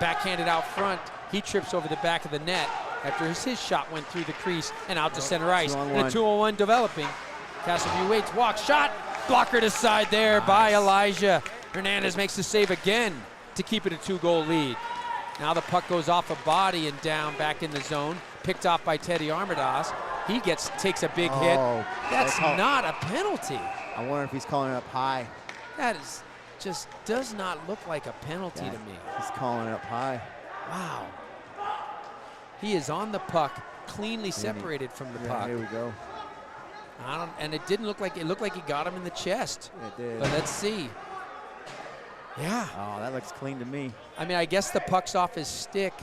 Backhanded out front. He trips over the back of the net after his shot went through the crease and out to center ice. And a 2-on-1 developing. Castleview waits, walks, shot. Blockered aside there by Elijah. Hernandez makes the save again to keep it a 2-goal lead. Now the puck goes off a body and down back in the zone. Picked off by Teddy Armadas. He takes a big hit. That's not a penalty. I wonder if he's calling it up high. That is just does not look like a penalty to me. He's calling it up high. Wow. He is on the puck, cleanly separated from the puck. Here we go. And it didn't look like he got him in the chest. It did. But let's see. Yeah. Oh, that looks clean to me. I mean, I guess the puck's off his stick.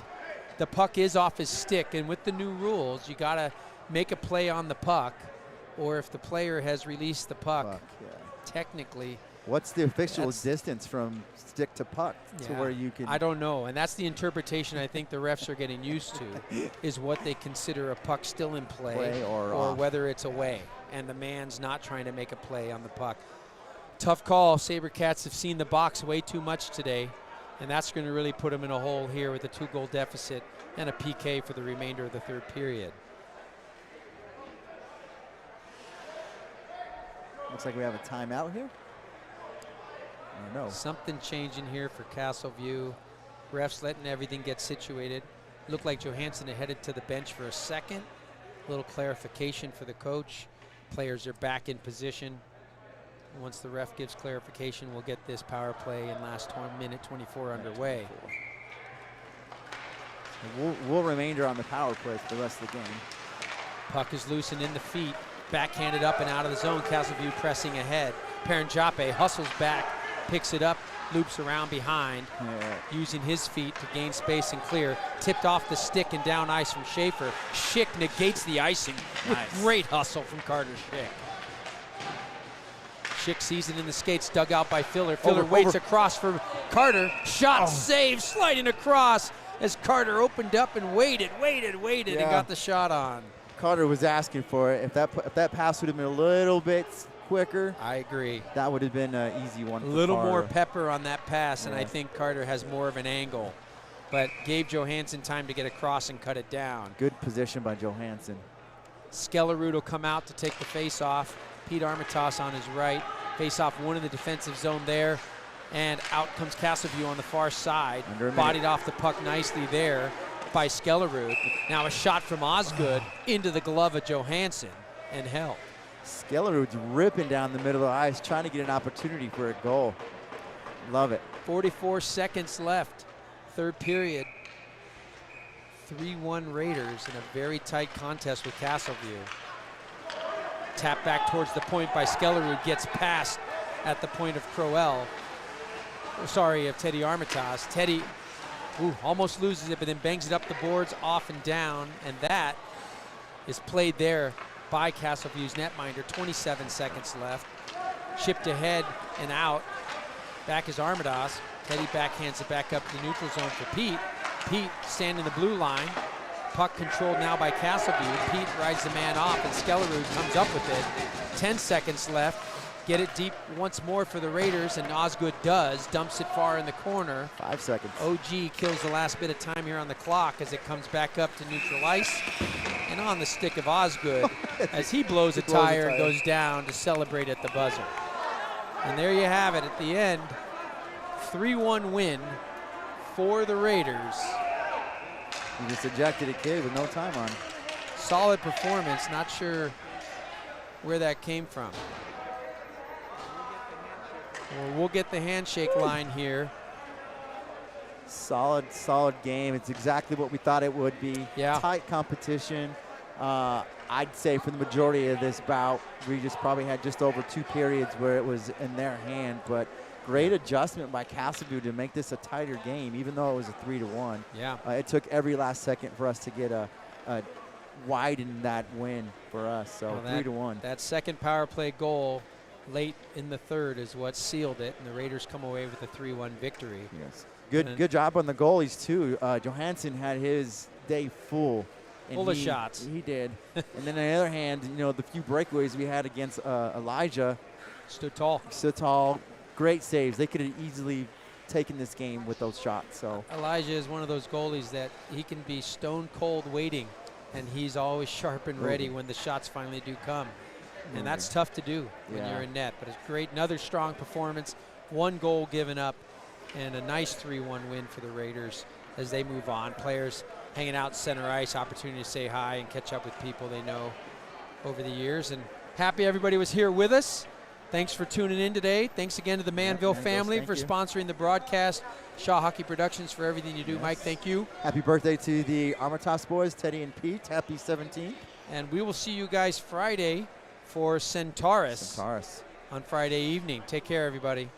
The puck is off his stick, and with the new rules, you got to make a play on the puck, or if the player has released the puck, technically. What's the official distance from stick to puck to where you can? I don't know, and that's the interpretation I think the refs are getting used to, is what they consider a puck still in play or whether it's away, and the man's not trying to make a play on the puck. Tough call. SaberCats have seen the box way too much today, and that's going to really put them in a hole here with a 2-goal deficit and a PK for the remainder of the third period. Looks like we have a timeout here. I don't know. Something changing here for Castleview. Refs letting everything get situated. Looked like Johansson had headed to the bench for a second. A little clarification for the coach. Players are back in position. Once the ref gives clarification, we'll get this power play in last minute 24 underway. We'll remainder on the power play for the rest of the game. Puck is loose and in the feet. Backhanded up and out of the zone. Castleview pressing ahead. Paranjape hustles back, picks it up, loops around behind, using his feet to gain space and clear. Tipped off the stick and down ice from Schaefer. Schick negates the icing with great hustle from Carter Schick. Schick sees it in the skates, dug out by Filler. Filler waits across for Carter. Shot, save, sliding across as Carter opened up and waited and got the shot on. Carter was asking for it. If that pass would have been a little bit quicker, I agree. That would have been an easy one. A little more pepper on that pass, and I think Carter has more of an angle, but gave Johansson time to get across and cut it down. Good position by Johansson. Skellerud will come out to take the face-off. Pete Armitage on his right. Face-off one in the defensive zone there, and out comes Castleview on the far side. Bodied off the puck nicely there by Skellerud. Now a shot from Osgood into the glove of Johansson and held. Skellerud's ripping down the middle of the ice, trying to get an opportunity for a goal. Love it. 44 seconds left, third period. 3-1 Raiders in a very tight contest with Castleview. Tap back towards the point by Skellerud, gets past at the point of Crowell. Sorry, of Teddy Armitage. Teddy almost loses it, but then bangs it up the boards, off and down, and that is played there by Castleview's netminder. 27 seconds left. Chipped ahead and out. Back is Armitage. Teddy backhands it back up to the neutral zone for Pete. Pete standing the blue line. Puck controlled now by Castleview. Pete rides the man off, and Skellerud comes up with it. 10 seconds left. Get it deep once more for the Raiders, and Osgood does. Dumps it far in the corner. 5 seconds. OG kills the last bit of time here on the clock as it comes back up to neutral ice. And on the stick of Osgood as he blows a tire and goes down to celebrate at the buzzer. And there you have it at the end. 3-1 win for the Raiders. He just ejected a kid with no time on. Solid performance. Not sure where that came from. Well, we'll get the handshake line here. Solid game. It's exactly what we thought it would be. Yeah. Tight competition. I'd say for the majority of this bout, Regis probably had just over 2 periods where it was in their hand, but great adjustment by Castleview to make this a tighter game, even though it was a 3-1. Yeah. It took every last second for us to get a widen that win for us, so 3-1. That second power play goal late in the third is what sealed it, and the Raiders come away with a 3-1 victory. Yes. Good job on the goalies, too. Johansson had his day full. Full of shots. He did. And then on the other hand, the few breakaways we had against Elijah. Stood tall. Great saves. They could have easily taken this game with those shots. So Elijah is one of those goalies that he can be stone cold waiting, and he's always sharp and ready when the shots finally do come. And that's tough to do when you're in net. But it's great. Another strong performance. 1 goal given up, and a nice 3-1 win for the Raiders as they move on. Players hanging out center ice, opportunity to say hi and catch up with people they know over the years. And happy everybody was here with us. Thanks for tuning in today. Thanks again to the Manville family for sponsoring the broadcast. Shaw Hockey Productions for everything you do. Mike, thank you. Happy birthday to the Armitage boys, Teddy and Pete. Happy 17th. And we will see you guys Friday for Centaurus. On Friday evening. Take care, everybody.